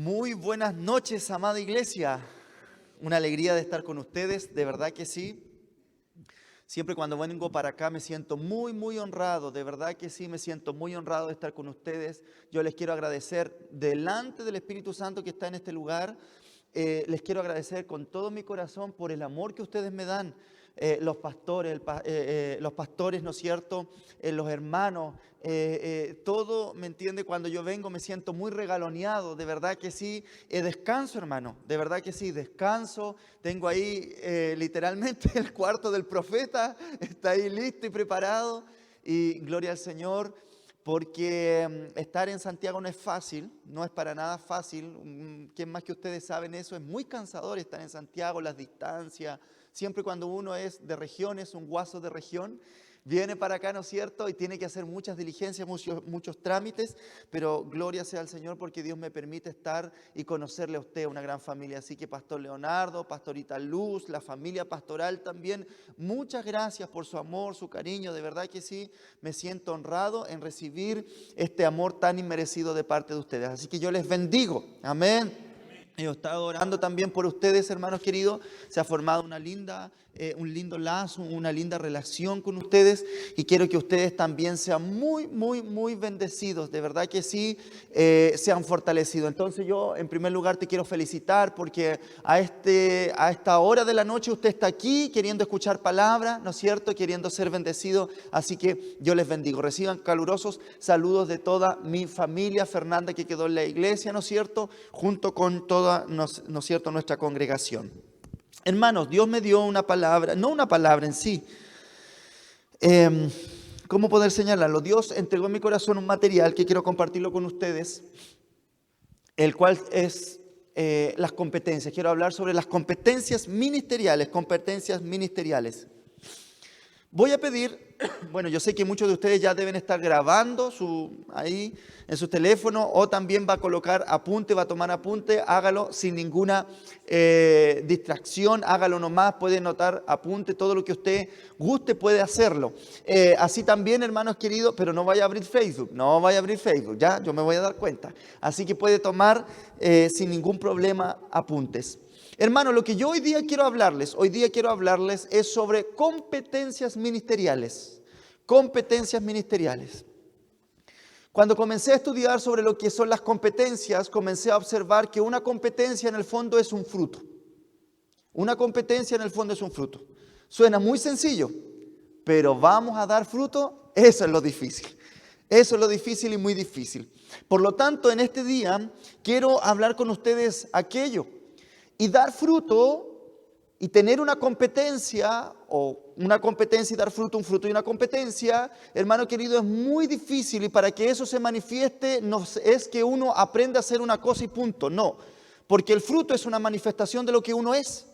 Muy buenas noches, amada iglesia. Una alegría de estar con ustedes, de verdad que sí. Siempre cuando vengo para acá me siento muy honrado, de verdad que sí, me siento muy honrado de estar con ustedes. Yo les quiero agradecer delante del Espíritu Santo que está en este lugar. Les quiero agradecer con todo mi corazón por el amor que ustedes me dan. Los pastores, ¿no es cierto? Los hermanos, todo, ¿me entiende? Cuando yo vengo me siento muy regaloneado, de verdad que sí. Descanso, hermano, de verdad que sí, descanso. Tengo ahí literalmente el cuarto del profeta, está ahí listo y preparado. Y gloria al Señor. Porque estar en Santiago no es fácil, no es para nada fácil. ¿Quién más que ustedes saben eso? Es muy cansador estar en Santiago, las distancias. Siempre cuando uno es de región, es un guaso de región, viene para acá, ¿no es cierto? Y tiene que hacer muchas diligencias, muchos trámites, pero gloria sea al Señor porque Dios me permite estar y conocerle a usted, una gran familia. Así que Pastor Leonardo, Pastorita Luz, la familia pastoral también, muchas gracias por su amor, su cariño, de verdad que sí, me siento honrado en recibir este amor tan inmerecido de parte de ustedes. Así que yo les bendigo, amén. He estado orando también por ustedes, hermanos queridos. Se ha formado un lindo lazo, una linda relación con ustedes. Y quiero que ustedes también sean muy bendecidos. De verdad que sí, sean fortalecidos. Entonces yo, en primer lugar, te quiero felicitar porque a esta hora de la noche usted está aquí queriendo escuchar palabra, ¿no es cierto? Queriendo ser bendecido. Así que yo les bendigo. Reciban calurosos saludos de toda mi familia, Fernanda, que quedó en la iglesia, ¿no es cierto? Junto con toda, ¿no es cierto?, nuestra congregación. Hermanos, Dios me dio una palabra, no una palabra en sí. ¿Cómo poder señalarlo? Dios entregó en mi corazón un material que quiero compartirlo con ustedes, el cual es las competencias. Quiero hablar sobre las competencias ministeriales, Voy a pedir, bueno, yo sé que muchos de ustedes ya deben estar grabando ahí en su teléfono o también va a colocar apunte, va a tomar apunte, hágalo sin ninguna distracción, hágalo nomás, puede notar apunte, todo lo que usted guste puede hacerlo. Así también, hermanos queridos, pero no vaya a abrir Facebook, ya, yo me voy a dar cuenta. Así que puede tomar sin ningún problema apuntes. Hermano, lo que yo hoy día quiero hablarles es sobre competencias ministeriales. Competencias ministeriales. Cuando comencé a estudiar sobre lo que son las competencias, comencé a observar que una competencia en el fondo es un fruto. Una competencia en el fondo es un fruto. Suena muy sencillo, pero ¿vamos a dar fruto? Eso es lo difícil. Eso es lo difícil y muy difícil. Por lo tanto, en este día quiero hablar con ustedes aquello. Y dar fruto y tener una competencia, o una competencia y dar fruto, un fruto y una competencia, hermano querido, es muy difícil. Y para que eso se manifieste, no es que uno aprenda a hacer una cosa y punto, no. Porque el fruto es una manifestación de lo que uno es.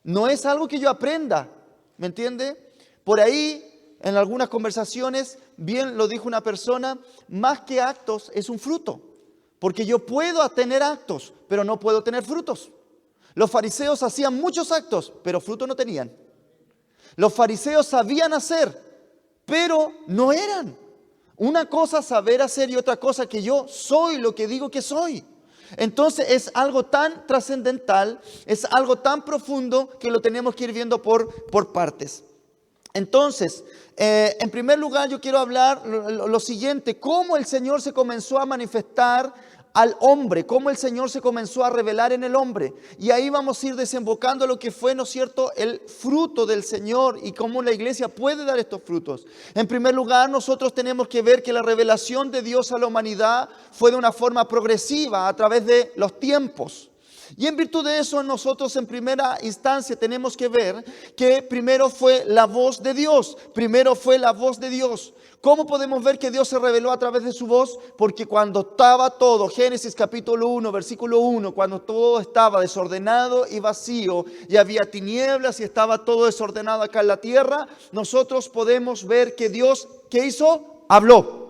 No es algo que yo aprenda, ¿me entiende? Por ahí, en algunas conversaciones, bien lo dijo una persona, más que actos es un fruto. Porque yo puedo tener actos, pero no puedo tener frutos. Los fariseos hacían muchos actos, pero fruto no tenían. Los fariseos sabían hacer, pero no eran. Una cosa saber hacer y otra cosa que yo soy lo que digo que soy. Entonces es algo tan trascendental, es algo tan profundo que lo tenemos que ir viendo por partes. Entonces, en primer lugar yo quiero hablar lo siguiente, cómo el Señor se comenzó a manifestar al hombre, cómo el Señor se comenzó a revelar en el hombre. Y ahí vamos a ir desembocando lo que fue, ¿no es cierto?, el fruto del Señor y cómo la iglesia puede dar estos frutos. En primer lugar, nosotros tenemos que ver que la revelación de Dios a la humanidad fue de una forma progresiva a través de los tiempos. Y en virtud de eso, nosotros en primera instancia tenemos que ver que primero fue la voz de Dios. ¿Cómo podemos ver que Dios se reveló a través de su voz? Porque cuando estaba todo, Génesis capítulo 1, versículo 1, cuando todo estaba desordenado y vacío y había tinieblas y estaba todo desordenado acá en la tierra, nosotros podemos ver que Dios, ¿qué hizo? Habló.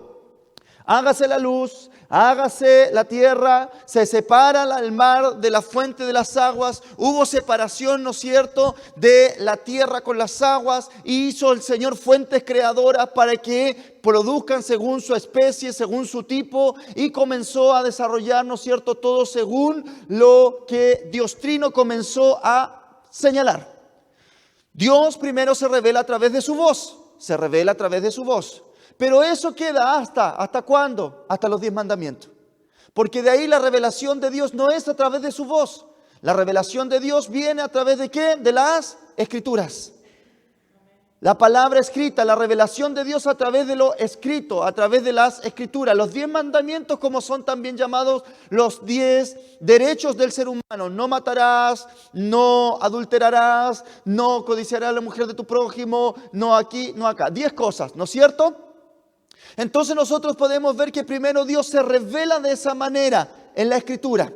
Hágase la luz, hágase la tierra, se separa el mar de la fuente de las aguas, hubo separación, ¿no es cierto?, de la tierra con las aguas, y hizo el Señor fuentes creadoras para que produzcan según su especie, según su tipo, y comenzó a desarrollar, ¿no es cierto?, todo según lo que Dios Trino comenzó a señalar. Dios primero se revela a través de su voz, se revela a través de su voz. Pero eso queda ¿hasta cuándo? Hasta los 10 mandamientos. Porque de ahí la revelación de Dios no es a través de su voz. La revelación de Dios viene a través de ¿qué? De las Escrituras. La palabra escrita, la revelación de Dios a través de lo escrito, a través de las Escrituras. Los 10 mandamientos, como son también llamados los 10 derechos del ser humano. No matarás, no adulterarás, no codiciarás a la mujer de tu prójimo, no aquí, no acá. 10 cosas, ¿no es cierto? Entonces nosotros podemos ver que primero Dios se revela de esa manera en la Escritura.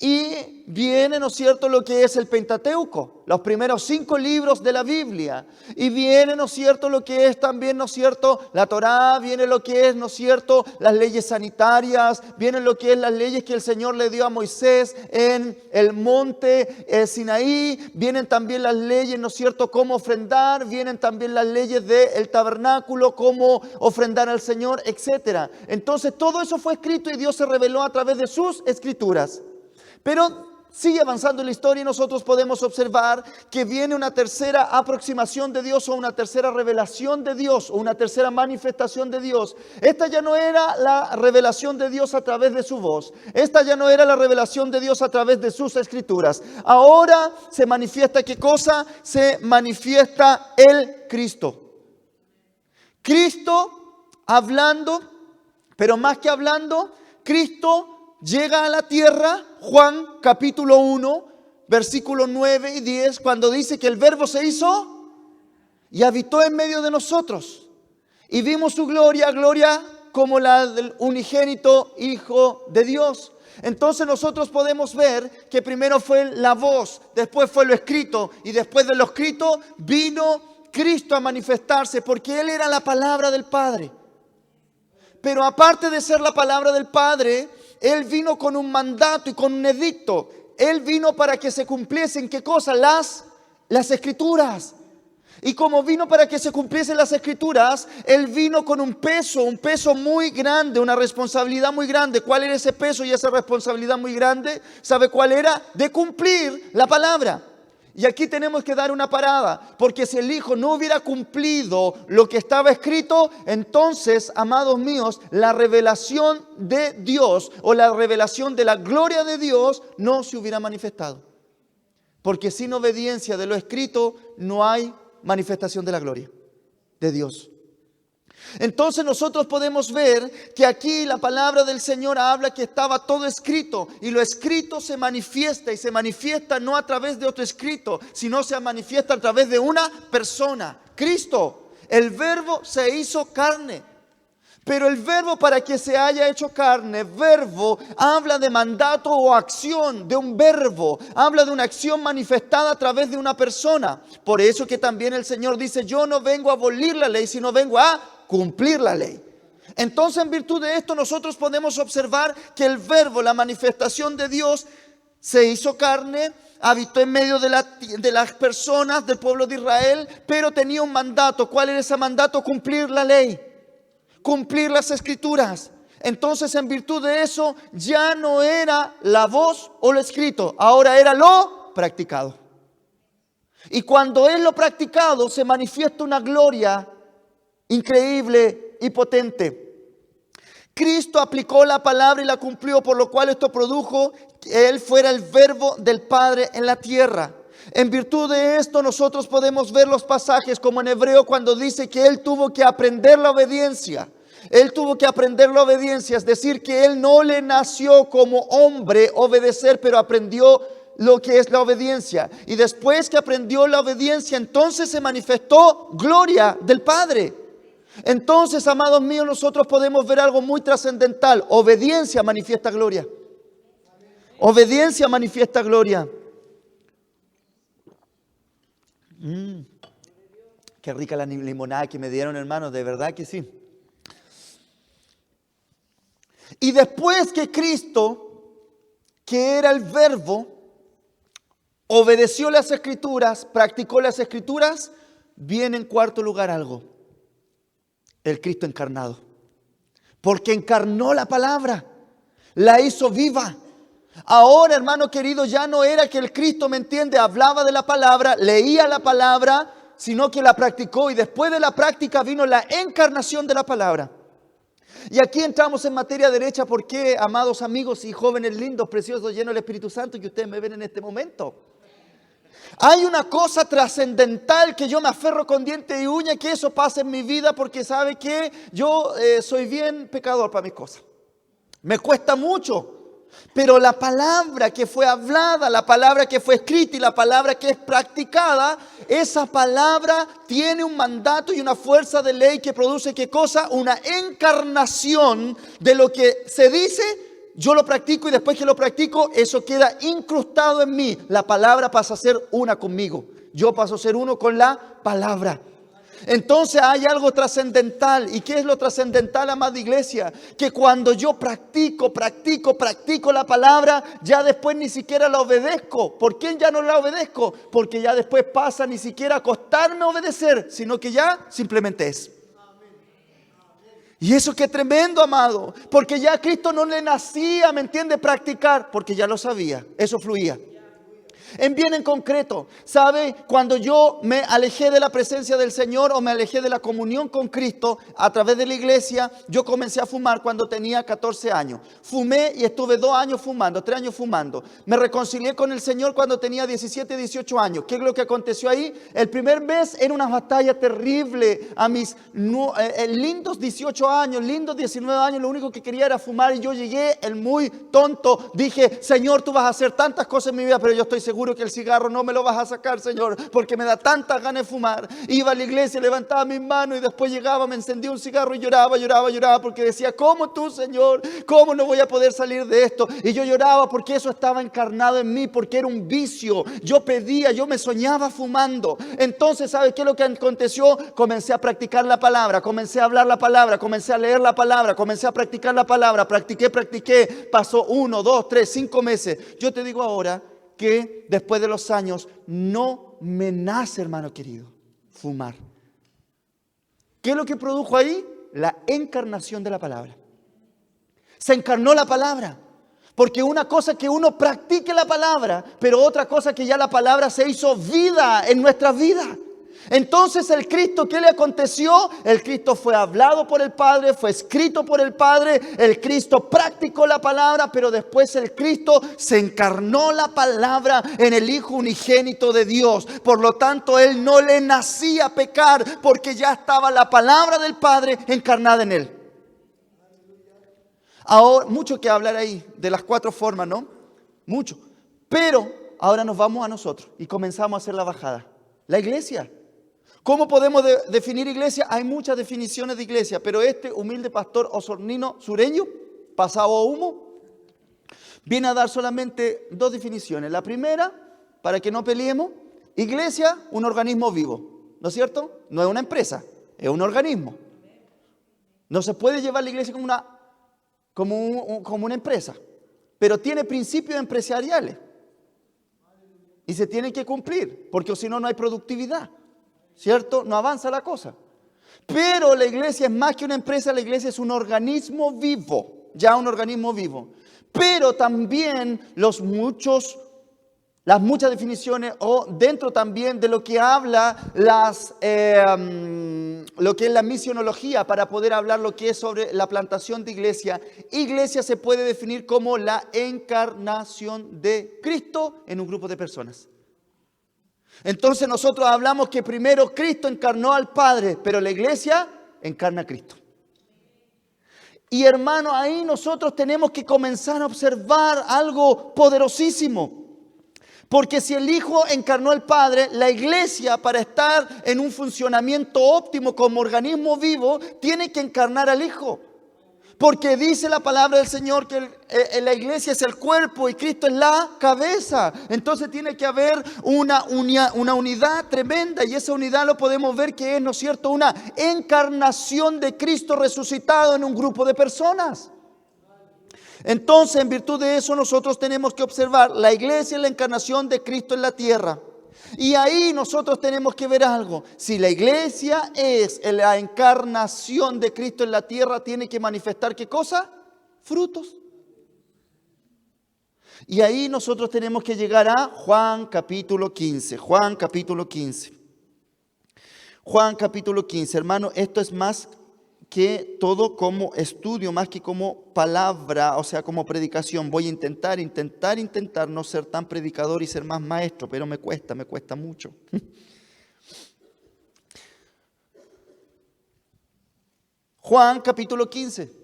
Y viene, ¿no es cierto?, lo que es el Pentateuco, los primeros 5 libros de la Biblia. Y viene, ¿no es cierto?, lo que es también, ¿no es cierto?, la Torá, viene lo que es, ¿no es cierto?, las leyes sanitarias, viene lo que es las leyes que el Señor le dio a Moisés en el monte Sinaí, vienen también las leyes, ¿no es cierto?, cómo ofrendar, vienen también las leyes del tabernáculo, cómo ofrendar al Señor, etc. Entonces todo eso fue escrito y Dios se reveló a través de sus escrituras. Pero sigue avanzando la historia y nosotros podemos observar que viene una tercera aproximación de Dios o una tercera revelación de Dios o una tercera manifestación de Dios. Esta ya no era la revelación de Dios a través de su voz. Esta ya no era la revelación de Dios a través de sus escrituras. Ahora se manifiesta, ¿qué cosa? Se manifiesta el Cristo. Cristo hablando, pero más que hablando, Cristo llega a la tierra, Juan capítulo 1, versículos 9 y 10, cuando dice que el Verbo se hizo y habitó en medio de nosotros. Y vimos su gloria, gloria como la del unigénito Hijo de Dios. Entonces nosotros podemos ver que primero fue la voz, después fue lo escrito y después de lo escrito vino Cristo a manifestarse porque Él era la palabra del Padre. Pero aparte de ser la palabra del Padre, Él vino con un mandato y con un edicto. Él vino para que se cumpliesen, ¿qué cosa? Las Escrituras. Y como vino para que se cumpliesen las Escrituras, Él vino con un peso muy grande, una responsabilidad muy grande. ¿Cuál era ese peso y esa responsabilidad muy grande? ¿Sabe cuál era? De cumplir la palabra. Y aquí tenemos que dar una parada, porque si el Hijo no hubiera cumplido lo que estaba escrito, entonces, amados míos, la revelación de Dios o la revelación de la gloria de Dios no se hubiera manifestado. Porque sin obediencia de lo escrito no hay manifestación de la gloria de Dios. Entonces nosotros podemos ver que aquí la palabra del Señor habla que estaba todo escrito y lo escrito se manifiesta y se manifiesta no a través de otro escrito, sino se manifiesta a través de una persona, Cristo. El Verbo se hizo carne. Pero el verbo para que se haya hecho carne, verbo, habla de mandato o acción, de un verbo. Habla de una acción manifestada a través de una persona. Por eso que también el Señor dice, yo no vengo a abolir la ley, sino vengo a cumplir la ley. Entonces, en virtud de esto, nosotros podemos observar que el verbo, la manifestación de Dios, se hizo carne, habitó en medio de las personas del pueblo de Israel, pero tenía un mandato. ¿Cuál era ese mandato? Cumplir la ley. Cumplir las Escrituras. Entonces, en virtud de eso, ya no era la voz o lo escrito, ahora era lo practicado. Y cuando es lo practicado, se manifiesta una gloria increíble y potente. Cristo aplicó la palabra y la cumplió, por lo cual esto produjo que Él fuera el verbo del Padre en la tierra. En virtud de esto nosotros podemos ver los pasajes como en Hebreo cuando dice que Él tuvo que aprender la obediencia. Él tuvo que aprender la obediencia, es decir, que Él no le nació como hombre obedecer, pero aprendió lo que es la obediencia. Y después que aprendió la obediencia, entonces se manifestó gloria del Padre. Entonces, amados míos, nosotros podemos ver algo muy trascendental. Obediencia manifiesta gloria. Obediencia manifiesta gloria. Qué rica la limonada que me dieron, hermanos, de verdad que sí. Y después que Cristo, que era el Verbo, obedeció las Escrituras, practicó las Escrituras, viene en cuarto lugar algo: el Cristo encarnado. Porque encarnó la palabra, la hizo viva. Ahora, hermano querido, ya no era que el Cristo, ¿me entiende?, hablaba de la palabra, leía la palabra, sino que la practicó, y después de la práctica vino la encarnación de la palabra. Y aquí entramos en materia derecha. ¿Por qué, amados amigos y jóvenes lindos, preciosos, llenos del Espíritu Santo, que ustedes me ven en este momento? Hay una cosa trascendental que yo me aferro con diente y uña, que eso pase en mi vida, porque sabe que yo soy bien pecador para mis cosas. Me cuesta mucho. Pero la palabra que fue hablada, la palabra que fue escrita y la palabra que es practicada, esa palabra tiene un mandato y una fuerza de ley que produce, ¿qué cosa? Una encarnación de lo que se dice. Yo lo practico y después que lo practico, eso queda incrustado en mí. La palabra pasa a ser una conmigo. Yo paso a ser uno con la palabra. Entonces hay algo trascendental. ¿Y qué es lo trascendental, amada iglesia? Que cuando yo practico la palabra, ya después ni siquiera la obedezco. ¿Por qué ya no la obedezco? Porque ya después pasa ni siquiera a acostarme a obedecer, sino que ya simplemente es. Y eso que tremendo, amado. Porque ya a Cristo no le nacía, ¿me entiende?, practicar, porque ya lo sabía. Eso fluía. En bien en concreto, ¿sabe? Cuando yo me alejé de la presencia del Señor o me alejé de la comunión con Cristo a través de la iglesia, yo comencé a fumar cuando tenía 14 años. Fumé y estuve 2 años fumando, 3 años fumando. Me reconcilié con el Señor cuando tenía 17, 18 años. ¿Qué es lo que aconteció ahí? El primer mes era una batalla terrible. A mis lindos 18 años, lindos 19 años, lo único que quería era fumar. Y yo llegué, el muy tonto, dije: Señor, tú vas a hacer tantas cosas en mi vida, pero yo estoy seguro que el cigarro no me lo vas a sacar, Señor, porque me da tantas ganas de fumar. Iba a la iglesia, levantaba mis manos y después llegaba, me encendía un cigarro y lloraba, porque decía: ¿cómo tú, Señor? ¿Cómo no voy a poder salir de esto? Y yo lloraba porque eso estaba encarnado en mí, porque era un vicio. Yo pedía, yo me soñaba fumando. Entonces, ¿sabe qué es lo que aconteció? Comencé a practicar la palabra, comencé a hablar la palabra, comencé a leer la palabra, comencé a practicar la palabra, practiqué. Pasó 1, 2, 3, 5 meses. Yo te digo ahora que después de los años no me nace, hermano querido, fumar. ¿Qué es lo que produjo ahí? La encarnación de la palabra. Se encarnó la palabra. Porque una cosa que uno practique la palabra, pero otra cosa que ya la palabra se hizo vida en nuestras vidas. Entonces el Cristo, ¿qué le aconteció? El Cristo fue hablado por el Padre, fue escrito por el Padre, el Cristo practicó la palabra, pero después el Cristo se encarnó la palabra en el Hijo unigénito de Dios. Por lo tanto, Él no le nacía pecar, porque ya estaba la palabra del Padre encarnada en Él. Ahora, mucho que hablar ahí de las 4 formas, ¿no? Mucho. Pero ahora nos vamos a nosotros y comenzamos a hacer la bajada. La iglesia. ¿Cómo podemos definir iglesia? Hay muchas definiciones de iglesia, pero este humilde pastor osornino sureño, pasado a humo, viene a dar solamente 2 definiciones. La primera, para que no peleemos: iglesia, un organismo vivo, ¿no es cierto? No es una empresa, es un organismo. No se puede llevar la iglesia como una empresa, pero tiene principios empresariales y se tienen que cumplir, porque si no, no hay productividad. ¿Cierto? No avanza la cosa. Pero la iglesia es más que una empresa, la iglesia es un organismo vivo, ya un organismo vivo. Pero también las muchas definiciones, o dentro también de lo que habla lo que es la misionología, para poder hablar lo que es sobre la plantación de iglesia. Iglesia se puede definir como la encarnación de Cristo en un grupo de personas. Entonces nosotros hablamos que primero Cristo encarnó al Padre, pero la iglesia encarna a Cristo. Y hermano, ahí nosotros tenemos que comenzar a observar algo poderosísimo. Porque si el Hijo encarnó al Padre, la iglesia, para estar en un funcionamiento óptimo como organismo vivo, tiene que encarnar al Hijo. Porque dice la palabra del Señor que la iglesia es el cuerpo y Cristo es la cabeza. Entonces tiene que haber una unidad tremenda, y esa unidad lo podemos ver que es, ¿no es cierto?, una encarnación de Cristo resucitado en un grupo de personas. Entonces, en virtud de eso, nosotros tenemos que observar la iglesia y la encarnación de Cristo en la tierra. Y ahí nosotros tenemos que ver algo. Si la iglesia es la encarnación de Cristo en la tierra, tiene que manifestar ¿qué cosa? Frutos. Y ahí nosotros tenemos que llegar a Juan capítulo 15. Juan capítulo 15. Juan capítulo 15. Hermano, esto es más que todo como estudio, más que como palabra, o sea, como predicación. Voy a intentar no ser tan predicador y ser más maestro, pero me cuesta mucho. Juan capítulo 15.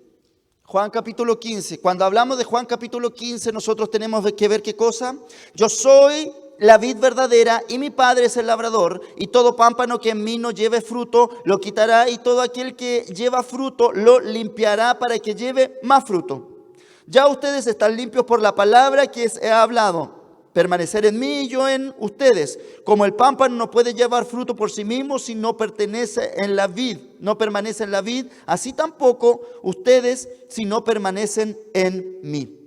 Juan capítulo 15. Cuando hablamos de Juan capítulo 15, nosotros tenemos que ver qué cosa. Yo soy la vid verdadera y mi Padre es el labrador, y todo pámpano que en mí no lleve fruto lo quitará, y todo aquel que lleva fruto lo limpiará para que lleve más fruto. Ya ustedes están limpios por la palabra que he hablado. Permanecer en mí y yo en ustedes. Como el pámpano no puede llevar fruto por sí mismo si no pertenece en la vid, no permanece en la vid, así tampoco ustedes si no permanecen en mí.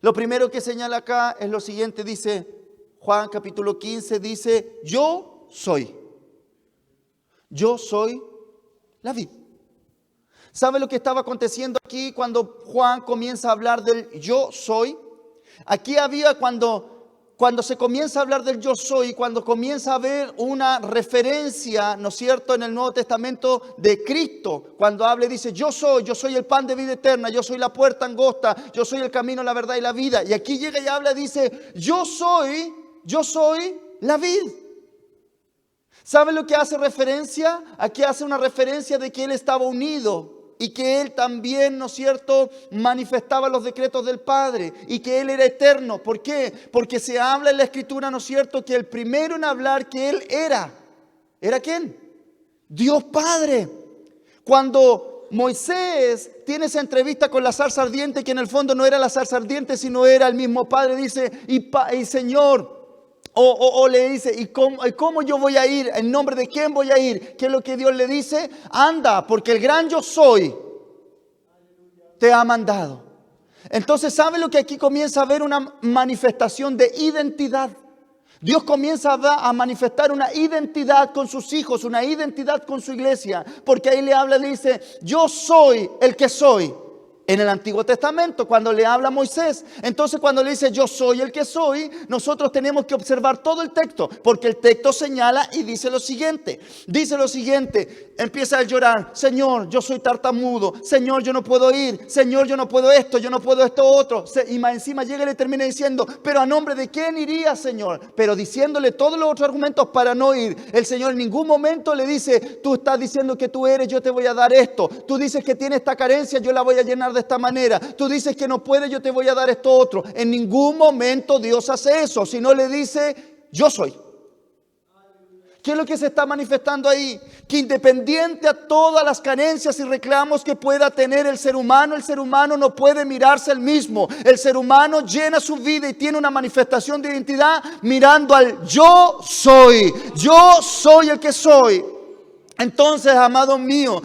Lo primero que señala acá es lo siguiente, dice Juan capítulo 15, dice, yo soy la vid. ¿Sabe lo que estaba aconteciendo aquí cuando Juan comienza a hablar del yo soy? Aquí había cuando se comienza a hablar del yo soy, cuando comienza a haber una referencia, ¿no es cierto?, en el Nuevo Testamento de Cristo. Cuando habla y dice, yo soy el pan de vida eterna, yo soy la puerta angosta, yo soy el camino, la verdad y la vida. Y aquí llega y habla y dice, yo soy la vid. ¿Sabe lo que hace referencia? Aquí hace una referencia de que Él estaba unido y que Él también, ¿no es cierto?, manifestaba los decretos del Padre y que Él era eterno. ¿Por qué? Porque se habla en la Escritura, ¿no es cierto?, que el primero en hablar que Él ¿era quién? Dios Padre. Cuando Moisés tiene esa entrevista con la zarza ardiente, que en el fondo no era la zarza ardiente, sino era el mismo Padre, dice, y Señor, o le dice, ¿y cómo yo voy a ir? ¿En nombre de quién voy a ir? ¿Qué es lo que Dios le dice? Anda, porque el gran yo soy te ha mandado. Entonces, ¿sabe lo que aquí comienza a haber? Una manifestación de identidad. Dios comienza a manifestar una identidad con sus hijos, una identidad con su iglesia, porque ahí le habla, dice, yo soy el que soy. En el Antiguo Testamento, cuando le habla a Moisés, entonces cuando le dice yo soy el que soy, nosotros tenemos que observar todo el texto, porque el texto señala y dice lo siguiente, empieza a llorar, Señor, yo soy tartamudo, Señor, yo no puedo ir, Señor, yo no puedo esto otro, y más encima llega y le termina diciendo, pero a nombre de quién iría, Señor, pero diciéndole todos los otros argumentos para no ir. El Señor en ningún momento le dice, tú estás diciendo que tú eres, yo te voy a dar esto, tú dices que tienes esta carencia, yo la voy a llenar de esta manera, tú dices que no puedes, yo te voy a dar esto otro. En ningún momento Dios hace eso, sino le dice, yo soy. ¿Qué es lo que se está manifestando ahí? Que independiente a todas las carencias y reclamos que pueda tener el ser humano no puede mirarse el mismo. El ser humano llena su vida y tiene una manifestación de identidad mirando al yo soy el que soy. Entonces, amado mío,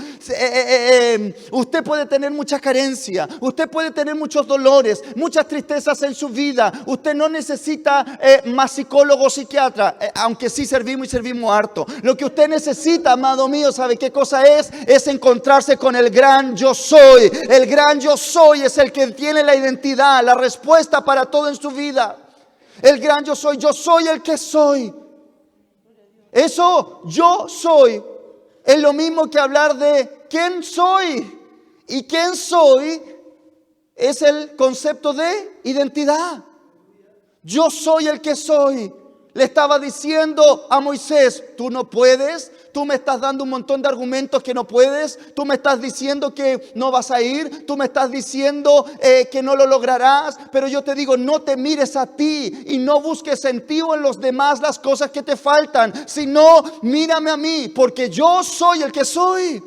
usted puede tener mucha carencia, usted puede tener muchos dolores, muchas tristezas en su vida. Usted no necesita más psicólogo o psiquiatra, aunque sí servimos harto. Lo que usted necesita, amado mío, ¿sabe qué cosa es? Es encontrarse con el gran yo soy. El gran yo soy es el que tiene la identidad, la respuesta para todo en su vida. El gran yo soy el que soy. Eso, yo soy. Es lo mismo que hablar de quién soy. Y quién soy es el concepto de identidad. Yo soy el que soy. Le estaba diciendo a Moisés, tú no puedes, tú me estás dando un montón de argumentos que no puedes, tú me estás diciendo que no vas a ir, tú me estás diciendo que no lo lograrás, pero yo te digo, no te mires a ti y no busques en ti o en los demás las cosas que te faltan, sino mírame a mí, porque yo soy el que soy.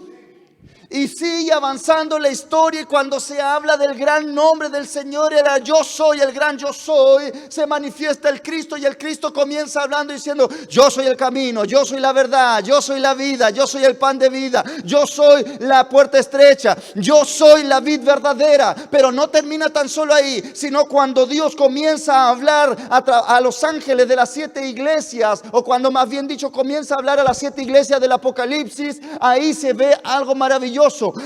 Y sigue avanzando la historia, y cuando se habla del gran nombre del Señor, el yo soy, el gran yo soy, se manifiesta el Cristo, y el Cristo comienza hablando diciendo: yo soy el camino, yo soy la verdad, yo soy la vida, yo soy el pan de vida, yo soy la puerta estrecha, yo soy la vid verdadera. Pero no termina tan solo ahí, sino cuando Dios comienza a hablar a los ángeles de las 7 iglesias, o cuando más bien dicho comienza a hablar a las 7 iglesias del Apocalipsis, ahí se ve algo maravilloso.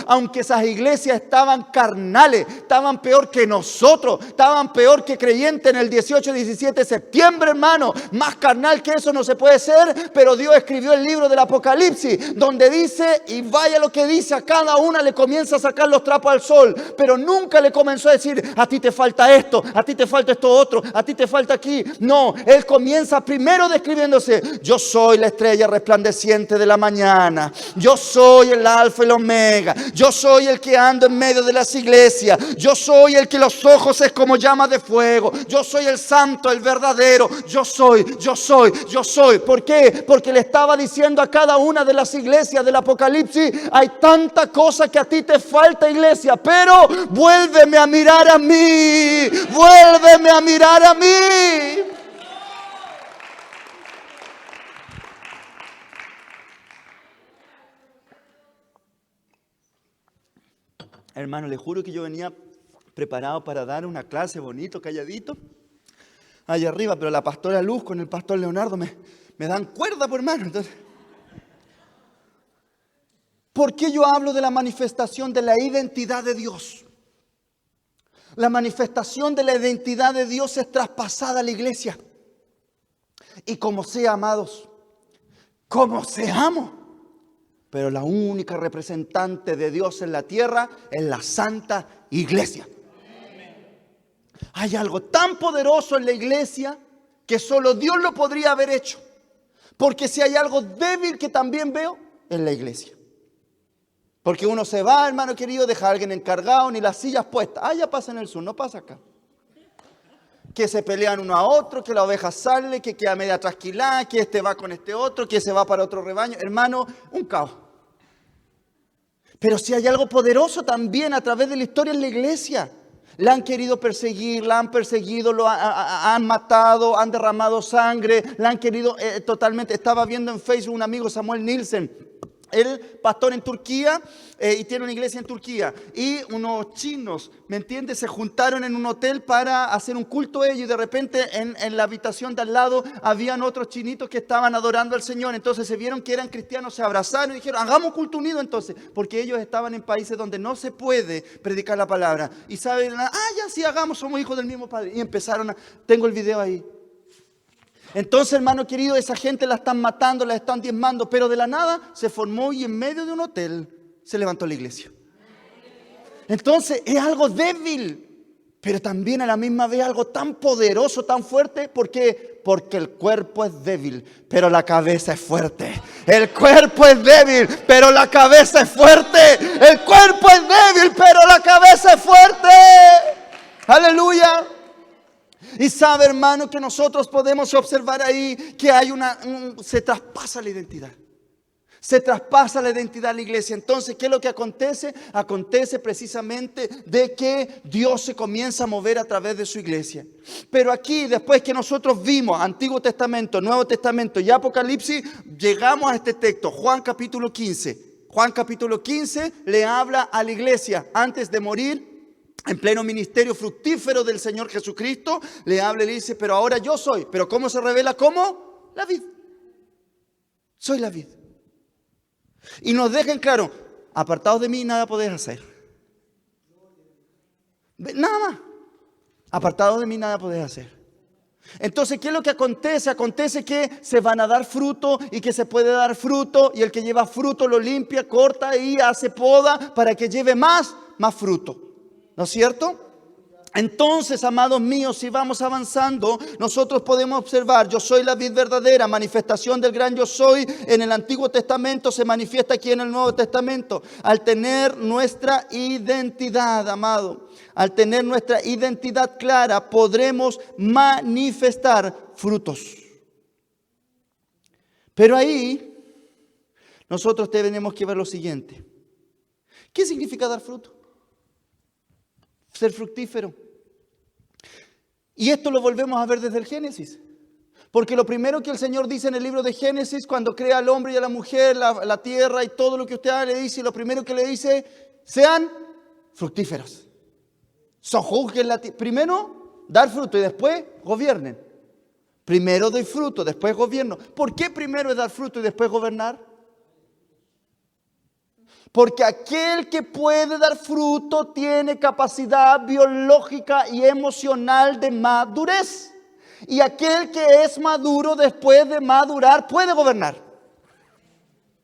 Aunque esas iglesias estaban carnales, estaban peor que nosotros, estaban peor que creyentes en el 18-17 de septiembre, hermano. Más carnal que eso no se puede ser. Pero Dios escribió el libro del Apocalipsis, donde dice, y vaya lo que dice, a cada una le comienza a sacar los trapos al sol. Pero nunca le comenzó a decir: a ti te falta esto, a ti te falta esto otro, a ti te falta aquí. No, Él comienza primero describiéndose: yo soy la estrella resplandeciente de la mañana, yo soy el alfa y el omega, yo soy el que ando en medio de las iglesias, yo soy el que los ojos es como llamas de fuego, yo soy el santo, el verdadero, yo soy, yo soy, yo soy. ¿Por qué? Porque le estaba diciendo a cada una de las iglesias del Apocalipsis: hay tanta cosa que a ti te falta, iglesia, pero vuélveme a mirar a mí, vuélveme a mirar a mí. Hermano, le juro que yo venía preparado para dar una clase bonito, calladito, allá arriba, pero la pastora Luz con el pastor Leonardo me dan cuerda, por hermano. Entonces, ¿por qué yo hablo de la manifestación de la identidad de Dios? La manifestación de la identidad de Dios es traspasada a la iglesia. Y como sea, amados, como seamos, pero la única representante de Dios en la tierra es la Santa Iglesia. Hay algo tan poderoso en la iglesia que solo Dios lo podría haber hecho. Porque si hay algo débil que también veo, es la iglesia. Porque uno se va, hermano querido, deja a alguien encargado, ni las sillas puestas. Ya pasa en el sur, no pasa acá. Que se pelean uno a otro, que la oveja sale, que queda media trasquilada, que este va con este otro, que se va para otro rebaño. Hermano, un caos. Pero si hay algo poderoso también a través de la historia en la iglesia. La han querido perseguir, la han perseguido, han matado, han derramado sangre, la han querido totalmente. Estaba viendo en Facebook un amigo, Samuel Nielsen, él pastor en Turquía y tiene una iglesia en Turquía. Y unos chinos, ¿me entiendes? Se juntaron en un hotel para hacer un culto ellos, y de repente en la habitación de al lado habían otros chinitos que estaban adorando al Señor. Entonces se vieron que eran cristianos, se abrazaron y dijeron: hagamos culto unido entonces, porque ellos estaban en países donde no se puede predicar la palabra. Y saben, ya sí, hagamos, somos hijos del mismo Padre. Y empezaron tengo el video ahí. Entonces, hermano querido, esa gente la están matando, la están diezmando, pero de la nada se formó y en medio de un hotel se levantó la iglesia. Entonces es algo débil, pero también a la misma vez algo tan poderoso, tan fuerte. ¿Por qué? Porque el cuerpo es débil, pero la cabeza es fuerte. El cuerpo es débil, pero la cabeza es fuerte. El cuerpo es débil, pero la cabeza es fuerte. Aleluya. Y sabe, hermano, que nosotros podemos observar ahí que hay se traspasa la identidad. Se traspasa la identidad de la iglesia. Entonces, ¿qué es lo que acontece? Acontece precisamente de que Dios se comienza a mover a través de su iglesia. Pero aquí, después que nosotros vimos Antiguo Testamento, Nuevo Testamento y Apocalipsis, llegamos a este texto, Juan capítulo 15. Juan capítulo 15 le habla a la iglesia antes de morir. En pleno ministerio fructífero del Señor Jesucristo, le habla y le dice: pero ahora yo soy. ¿Pero cómo se revela? ¿Cómo? La vid. Soy la vid. Y nos dejan claro: apartados de mí nada podéis hacer. Nada más. Apartados de mí nada podéis hacer. Entonces, ¿qué es lo que acontece? Acontece que se van a dar fruto y que se puede dar fruto. Y el que lleva fruto lo limpia, corta y hace poda para que lleve más fruto. ¿No es cierto? Entonces, amados míos, si vamos avanzando, nosotros podemos observar: yo soy la vid verdadera, manifestación del gran yo soy en el Antiguo Testamento, se manifiesta aquí en el Nuevo Testamento. Al tener nuestra identidad, amado, al tener nuestra identidad clara, podremos manifestar frutos. Pero ahí nosotros tenemos que ver lo siguiente: ¿Qué significa dar fruto? Ser fructífero. Y esto lo volvemos a ver desde el Génesis. Porque lo primero que el Señor dice en el libro de Génesis, cuando crea al hombre y a la mujer, la tierra y todo lo que usted le dice, lo primero que le dice, sean fructíferos. Sojuzguen la tierra. Primero, dar fruto y después gobiernen. Primero doy fruto, después gobierno. ¿Por qué primero es dar fruto y después gobernar? Porque aquel que puede dar fruto tiene capacidad biológica y emocional de madurez. Y aquel que es maduro después de madurar puede gobernar.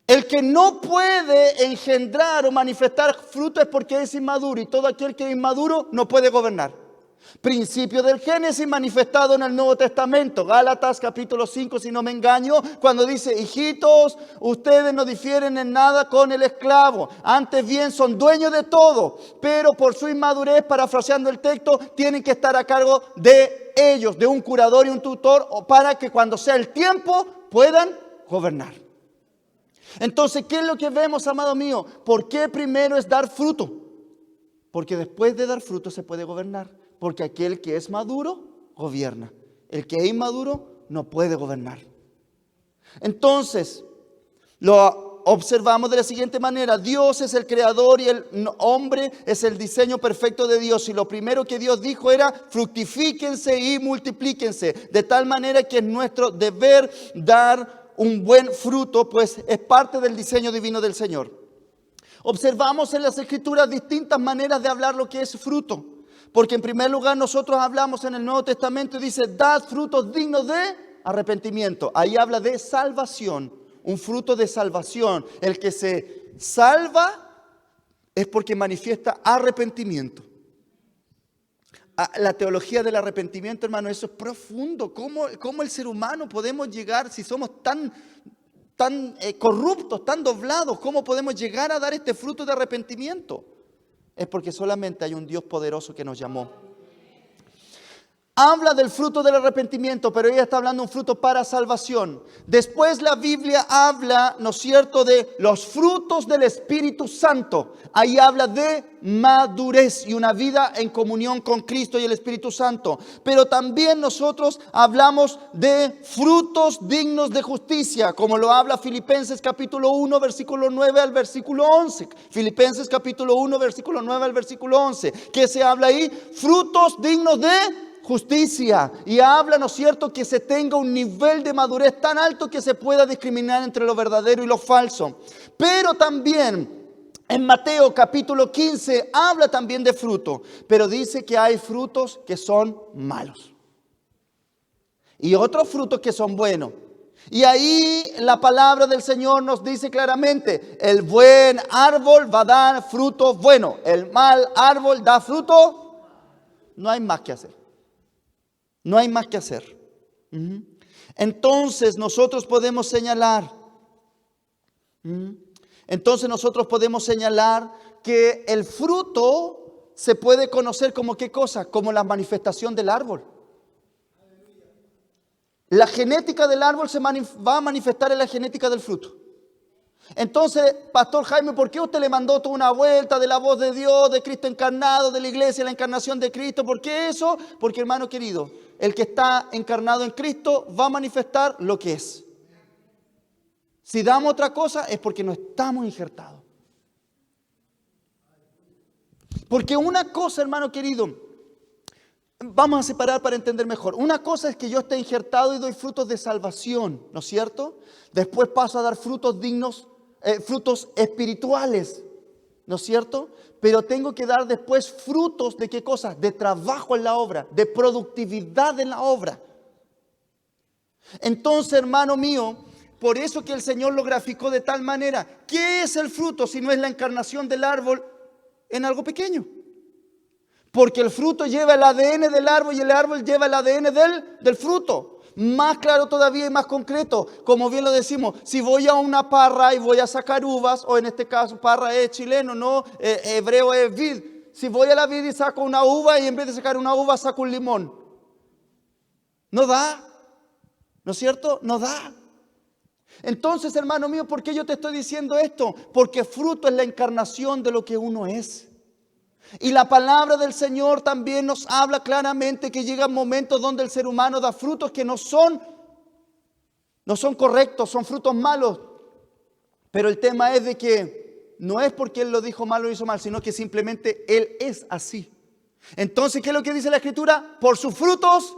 El que no puede engendrar o manifestar fruto es porque es inmaduro. Y todo aquel que es inmaduro no puede gobernar. Principio del Génesis manifestado en el Nuevo Testamento. Gálatas capítulo 5, si no me engaño, cuando dice: hijitos, ustedes no difieren en nada con el esclavo. Antes bien son dueños de todo. Pero por su inmadurez, parafraseando el texto, tienen que estar a cargo de ellos, de un curador y un tutor, para que cuando sea el tiempo puedan gobernar. Entonces, ¿qué es lo que vemos, amado mío? ¿Por qué primero es dar fruto? Porque después de dar fruto se puede gobernar. Porque aquel que es maduro, gobierna. El que es inmaduro, no puede gobernar. Entonces, lo observamos de la siguiente manera. Dios es el creador y el hombre es el diseño perfecto de Dios. Y lo primero que Dios dijo era: fructifíquense y multiplíquense. De tal manera que es nuestro deber dar un buen fruto, pues es parte del diseño divino del Señor. Observamos en las Escrituras distintas maneras de hablar lo que es fruto. Porque en primer lugar nosotros hablamos en el Nuevo Testamento y dice: dad frutos dignos de arrepentimiento. Ahí habla de salvación, un fruto de salvación. El que se salva es porque manifiesta arrepentimiento. La teología del arrepentimiento, hermano, eso es profundo. ¿Cómo el ser humano podemos llegar, si somos tan corruptos, tan doblados, cómo podemos llegar a dar este fruto de arrepentimiento? Es porque solamente hay un Dios poderoso que nos llamó. Habla del fruto del arrepentimiento, pero ella está hablando de un fruto para salvación. Después la Biblia habla, ¿no es cierto?, de los frutos del Espíritu Santo. Ahí habla de madurez y una vida en comunión con Cristo y el Espíritu Santo. Pero también nosotros hablamos de frutos dignos de justicia, como lo habla Filipenses capítulo 1, versículo 9 al versículo 11. Filipenses capítulo 1, versículo 9 al versículo 11. ¿Qué se habla ahí? Frutos dignos de justicia. Y habla, ¿no es cierto?, que se tenga un nivel de madurez tan alto que se pueda discriminar entre lo verdadero y lo falso. Pero también en Mateo capítulo 15 habla también de fruto, pero dice que hay frutos que son malos y otros frutos que son buenos. Y ahí la palabra del Señor nos dice claramente: el buen árbol va a dar fruto bueno, el mal árbol da fruto. No hay más que hacer. No hay más que hacer. Entonces nosotros podemos señalar. Que el fruto se puede conocer como ¿qué cosa? Como la manifestación del árbol. La genética del árbol se va a manifestar en la genética del fruto. Entonces, Pastor Jaime, ¿por qué usted le mandó toda una vuelta de la voz de Dios, de Cristo encarnado, de la iglesia, la encarnación de Cristo? ¿Por qué eso? Porque, hermano querido, el que está encarnado en Cristo va a manifestar lo que es. Si damos otra cosa es porque no estamos injertados. Porque una cosa, hermano querido, vamos a separar para entender mejor. Una cosa es que yo esté injertado y doy frutos de salvación, ¿no es cierto? Después paso a dar frutos dignos, frutos espirituales, ¿no es cierto? Pero tengo que dar después frutos de ¿qué cosa? De trabajo en la obra, de productividad en la obra. Entonces, hermano mío, por eso que el Señor lo graficó de tal manera. ¿Qué es el fruto si no es la encarnación del árbol en algo pequeño? Porque el fruto lleva el ADN del árbol y el árbol lleva el ADN del fruto. Más claro todavía y más concreto, como bien lo decimos, si voy a una parra y voy a sacar uvas, o en este caso parra es chileno, no, hebreo es vid. Si voy a la vid y saco una uva y en vez de sacar una uva saco un limón, no da, ¿no es cierto? No da. Entonces, hermano mío, ¿por qué yo te estoy diciendo esto? Porque fruto es la encarnación de lo que uno es. Y la palabra del Señor también nos habla claramente que llegan momentos donde el ser humano da frutos que no son correctos, son frutos malos. Pero el tema es de que no es porque Él lo dijo mal o hizo mal, sino que simplemente Él es así. Entonces, ¿qué es lo que dice la Escritura? Por sus frutos.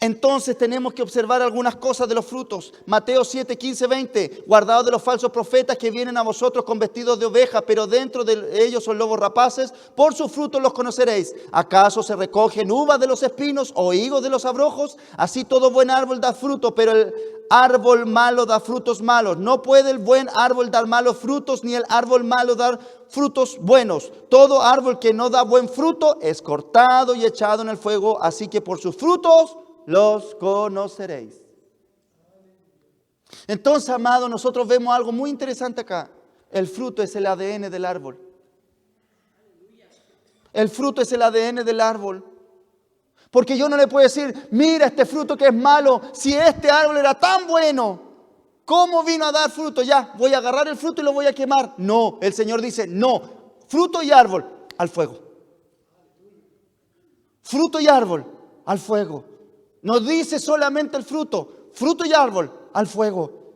Entonces tenemos que observar algunas cosas de los frutos. Mateo 7, 15, 20. Guardaos de los falsos profetas que vienen a vosotros con vestidos de oveja, pero dentro de ellos son lobos rapaces. Por sus frutos los conoceréis. ¿Acaso se recogen uvas de los espinos o higos de los abrojos? Así todo buen árbol da fruto, pero el árbol malo da frutos malos. No puede el buen árbol dar malos frutos, ni el árbol malo dar frutos buenos. Todo árbol que no da buen fruto es cortado y echado en el fuego. Así que por sus frutos los conoceréis. Entonces, amado, nosotros vemos algo muy interesante acá. El fruto es el ADN del árbol. El fruto es el ADN del árbol. Porque yo no le puedo decir, mira este fruto que es malo, si este árbol era tan bueno, ¿cómo vino a dar fruto? Ya, voy a agarrar el fruto y lo voy a quemar. No, el Señor dice, no, fruto y árbol al fuego. Fruto y árbol al fuego. No dice solamente el fruto, fruto y árbol al fuego.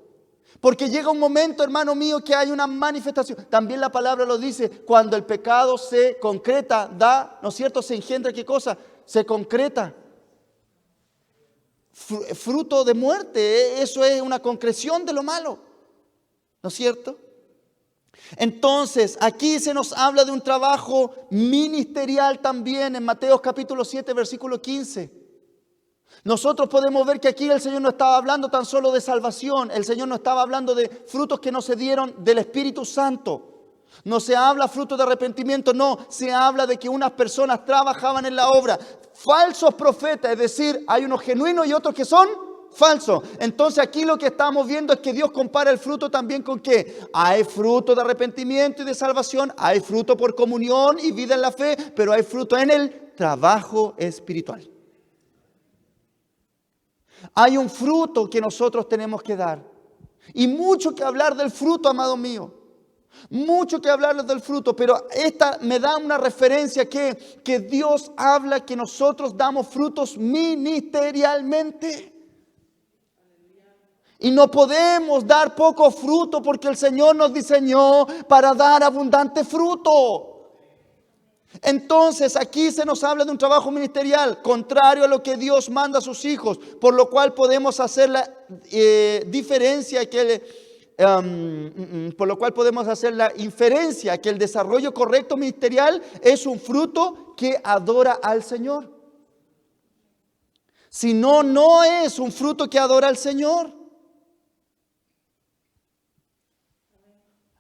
Porque llega un momento, hermano mío, que hay una manifestación. También la palabra lo dice, cuando el pecado se concreta, da, ¿no es cierto? Se engendra, ¿qué cosa? Se concreta. Fruto de muerte, eso es una concreción de lo malo, ¿no es cierto? Entonces, aquí se nos habla de un trabajo ministerial también en Mateo capítulo 7, versículo 15. Nosotros podemos ver que aquí el Señor no estaba hablando tan solo de salvación. El Señor no estaba hablando de frutos que no se dieron del Espíritu Santo. No se habla fruto de arrepentimiento, no. Se habla de que unas personas trabajaban en la obra. Falsos profetas, es decir, hay unos genuinos y otros que son falsos. Entonces aquí lo que estamos viendo es que Dios compara el fruto también con ¿qué? Hay fruto de arrepentimiento y de salvación. Hay fruto por comunión y vida en la fe. Pero hay fruto en el trabajo espiritual. Hay un fruto que nosotros tenemos que dar. Y mucho que hablar del fruto, amado mío. Mucho que hablarles del fruto. Pero esta me da una referencia que Dios habla que nosotros damos frutos ministerialmente. Y no podemos dar poco fruto porque el Señor nos diseñó para dar abundante fruto. Entonces aquí se nos habla de un trabajo ministerial contrario a lo que Dios manda a sus hijos, por lo cual podemos hacer la diferencia por lo cual podemos hacer la inferencia que el desarrollo correcto ministerial es un fruto que adora al Señor. Si no, no es un fruto que adora al Señor.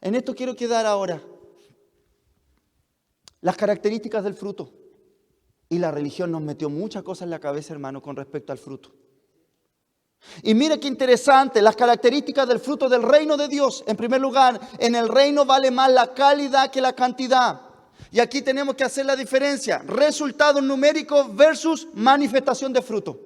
En esto quiero quedar ahora. Las características del fruto. Y la religión nos metió muchas cosas en la cabeza, hermano, con respecto al fruto. Y mire qué interesante, las características del fruto del reino de Dios. En primer lugar, en el reino vale más la calidad que la cantidad. Y aquí tenemos que hacer la diferencia. Resultado numérico versus manifestación de fruto.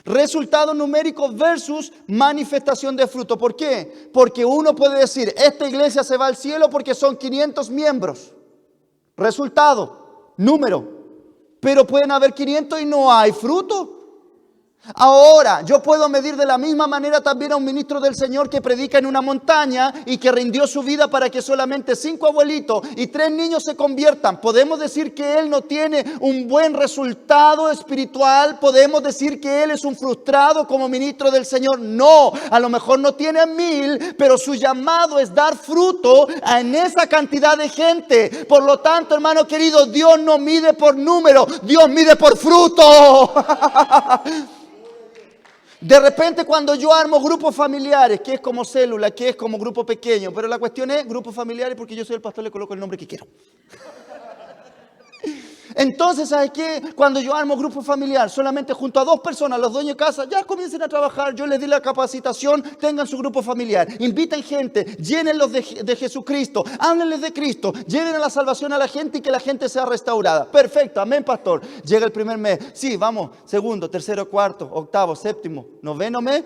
Resultado numérico versus manifestación de fruto. ¿Por qué? Porque uno puede decir, esta iglesia se va al cielo porque son 500 miembros. Resultado, número. Pero pueden haber 500 y no hay fruto. Ahora, yo puedo medir de la misma manera también a un ministro del Señor que predica en una montaña y que rindió su vida para que solamente 5 abuelitos y 3 niños se conviertan. ¿Podemos decir que él no tiene un buen resultado espiritual? ¿Podemos decir que él es un frustrado como ministro del Señor? No, a lo mejor no tiene 1000, pero su llamado es dar fruto en esa cantidad de gente. Por lo tanto, hermano querido, Dios no mide por número, Dios mide por fruto. De repente cuando yo armo grupos familiares, que es como célula, que es como grupo pequeño, pero la cuestión es grupos familiares porque yo soy el pastor, le coloco el nombre que quiero. Entonces, ¿sabes qué? Cuando yo armo grupo familiar, solamente junto a 2 personas, los dueños de casa, ya comiencen a trabajar, yo les di la capacitación, tengan su grupo familiar, inviten gente, llénenlos de Jesucristo, háblenles de Cristo, lleven a la salvación a la gente y que la gente sea restaurada. Perfecto, amén, pastor. Llega el primer mes, sí, vamos, segundo, tercero, cuarto, octavo, séptimo, noveno mes.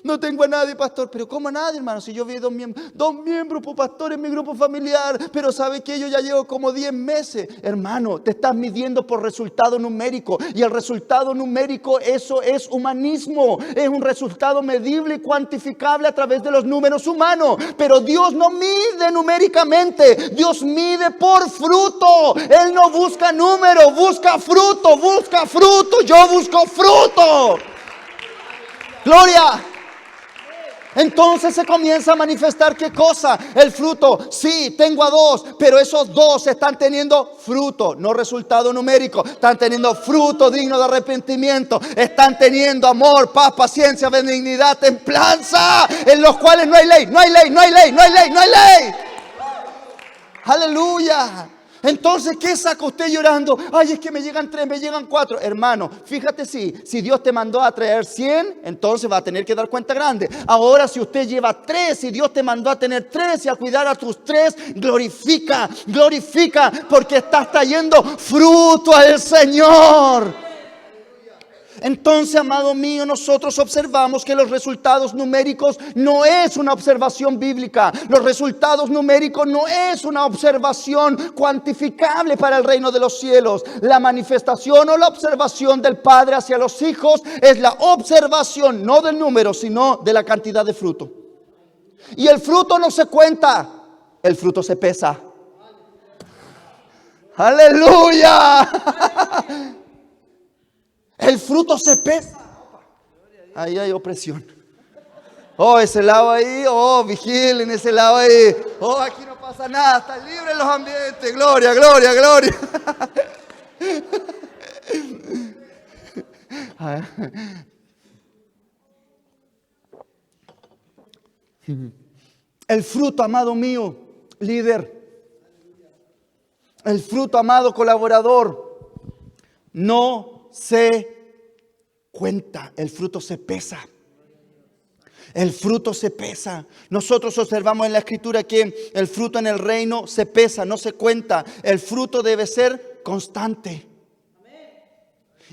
No tengo a nadie, pastor. Pero ¿cómo a nadie, hermano? Si yo vi dos miembros, por pastor en mi grupo familiar. Pero ¿sabe qué? Yo ya llevo como 10 meses. Hermano, te estás midiendo por resultado numérico. Y el resultado numérico, eso es humanismo. Es un resultado medible y cuantificable a través de los números humanos. Pero Dios no mide numéricamente. Dios mide por fruto. Él no busca número, busca fruto, busca fruto. Yo busco fruto. Gloria. Entonces se comienza a manifestar ¿qué cosa? El fruto. Sí, tengo a 2, pero esos 2 están teniendo fruto, no resultado numérico. Están teniendo fruto digno de arrepentimiento. Están teniendo amor, paz, paciencia, benignidad, templanza, en los cuales no hay ley, no hay ley, no hay ley, no hay ley, no hay ley. Aleluya. Entonces, ¿qué saca usted llorando? Ay, es que me llegan 3, me llegan 4. Hermano, fíjate si Dios te mandó a traer 100, entonces va a tener que dar cuenta grande. Ahora, si usted lleva 3 y Dios te mandó a tener 3 y a cuidar a tus 3, glorifica, porque estás trayendo fruto al Señor. Entonces, amado mío, nosotros observamos que los resultados numéricos no es una observación bíblica. Los resultados numéricos no es una observación cuantificable para el reino de los cielos. La manifestación o la observación del Padre hacia los hijos es la observación no del número, sino de la cantidad de fruto. Y el fruto no se cuenta, el fruto se pesa. ¡Aleluya! El fruto se pesa. Ahí hay opresión. Oh, ese lado ahí. Oh, vigilen ese lado ahí. Oh, aquí no pasa nada. Está libre en los ambientes. Gloria, gloria, gloria. El fruto, amado mío, líder. El fruto, amado colaborador, no se cuenta, el fruto se pesa. El fruto se pesa. Nosotros observamos en la escritura que el fruto en el reino se pesa, no se cuenta. El fruto debe ser constante.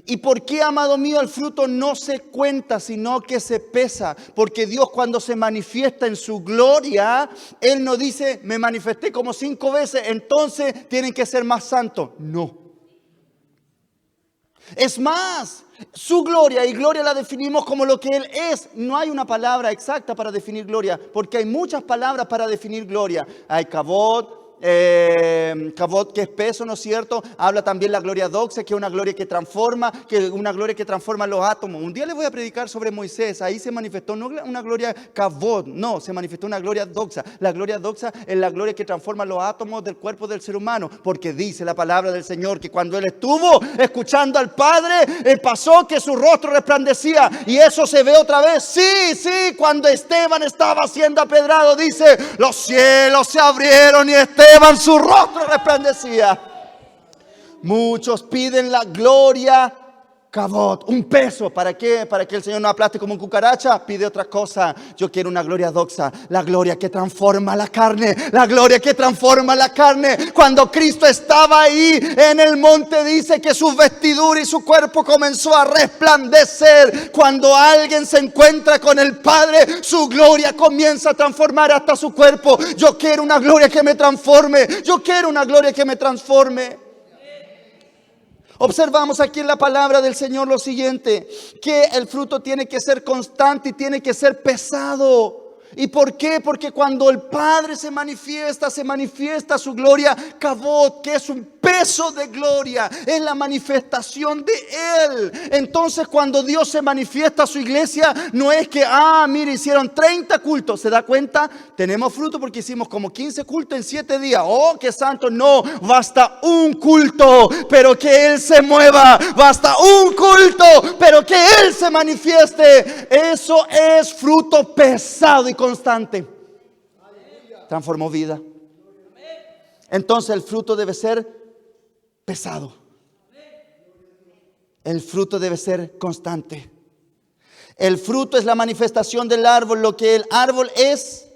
¿Y por qué, amado mío, el fruto no se cuenta, sino que se pesa? Porque Dios, cuando se manifiesta en su gloria, Él no dice, me manifesté como 5 veces, entonces tienen que ser más santos. No. Es más, su gloria, y gloria la definimos como lo que Él es. No hay una palabra exacta para definir gloria, porque hay muchas palabras para definir gloria. Hay kavod, que es peso, ¿no es cierto? Habla también la gloria doxa, que es una gloria que transforma, los átomos. Un día les voy a predicar sobre Moisés. Ahí se manifestó no una gloria kavod, no, se manifestó una gloria doxa. La gloria doxa es la gloria que transforma los átomos del cuerpo del ser humano, porque dice la palabra del Señor que cuando Él estuvo escuchando al Padre, pasó que su rostro resplandecía, y eso se ve otra vez. Sí, cuando Esteban estaba siendo apedrado, dice, los cielos se abrieron y Esteban, su rostro resplandecía. Muchos piden la gloria kavod, un peso. ¿Para qué? Para que el Señor no aplaste como un cucaracha. Pide otra cosa. Yo quiero una gloria doxa, la gloria que transforma la carne, la gloria que transforma la carne. Cuando Cristo estaba ahí en el monte, dice que su vestidura y su cuerpo comenzó a resplandecer. Cuando alguien se encuentra con el Padre, su gloria comienza a transformar hasta su cuerpo. Yo quiero una gloria que me transforme. Yo quiero una gloria que me transforme. Observamos aquí en la palabra del Señor lo siguiente, que el fruto tiene que ser constante y tiene que ser pesado. ¿Y por qué? Porque cuando el Padre se manifiesta su gloria kavod, que es un peso de gloria, es la manifestación de Él. Entonces, cuando Dios se manifiesta a su iglesia, no es que, mire, hicieron 30 cultos. ¿Se da cuenta? Tenemos fruto porque hicimos como 15 cultos en 7 días. ¡Oh, qué santo! No, basta un culto, pero que Él se mueva. Basta un culto, pero que Él se manifieste. Eso es fruto pesado y constante. Transformó vida. Entonces el fruto debe ser pesado. El fruto debe ser constante. El fruto es la manifestación del árbol. Lo que el árbol es,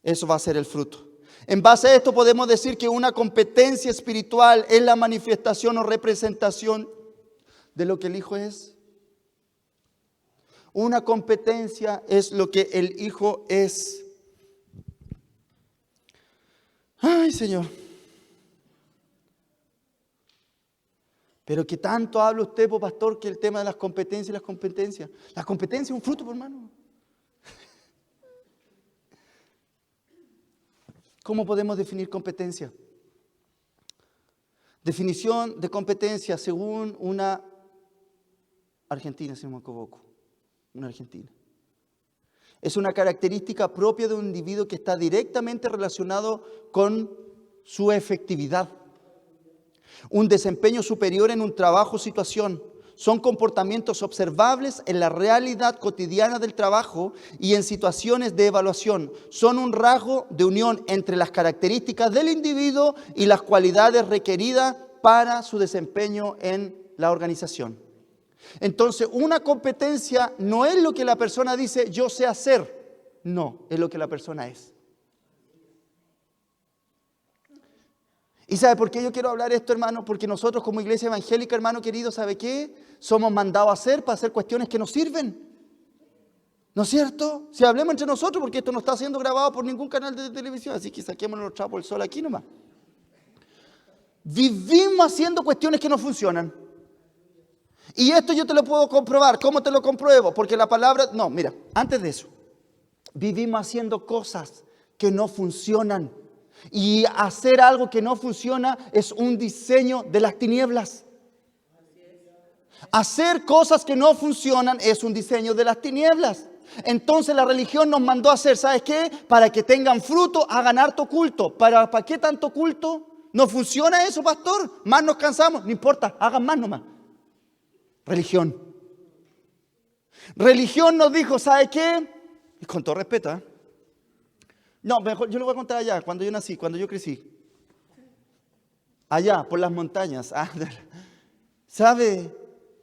eso va a ser el fruto. En base a esto podemos decir que una competencia espiritual es la manifestación o representación de lo que el Hijo es. Una competencia es lo que el Hijo es. Ay, Señor. Pero que tanto habla usted, pastor, que el tema de las competencias y las competencias. La competencia es un fruto, hermano. ¿Cómo podemos definir competencia? Definición de competencia según una argentina, si no me equivoco. Una argentina. Es una característica propia de un individuo que está directamente relacionado con su efectividad. Un desempeño superior en un trabajo o situación. Son comportamientos observables en la realidad cotidiana del trabajo y en situaciones de evaluación. Son un rasgo de unión entre las características del individuo y las cualidades requeridas para su desempeño en la organización. Entonces, una competencia no es lo que la persona dice yo sé hacer. No, es lo que la persona es. ¿Y sabe por qué yo quiero hablar esto, hermano? Porque nosotros como iglesia evangélica, hermano querido, ¿sabe qué? Somos mandados a hacer para hacer cuestiones que nos sirven. ¿No es cierto? Si hablemos entre nosotros, porque esto no está siendo grabado por ningún canal de televisión, así que saquémonos los trapos del sol aquí nomás. Vivimos haciendo cuestiones que no funcionan. Y esto yo te lo puedo comprobar. ¿Cómo te lo compruebo? Porque la palabra... No, mira, antes de eso. Vivimos haciendo cosas que no funcionan. Y hacer algo que no funciona es un diseño de las tinieblas. Hacer cosas que no funcionan es un diseño de las tinieblas. Entonces la religión nos mandó a hacer, ¿sabes qué? Para que tengan fruto, hagan harto culto. ¿Para qué tanto culto? ¿No funciona eso, pastor? Más nos cansamos. No importa, hagan más nomás. Religión. Religión nos dijo, ¿sabe qué? Y con todo respeto, ¿eh? No, mejor yo lo voy a contar allá, cuando yo nací, cuando yo crecí. Allá, por las montañas. ¿Sabe?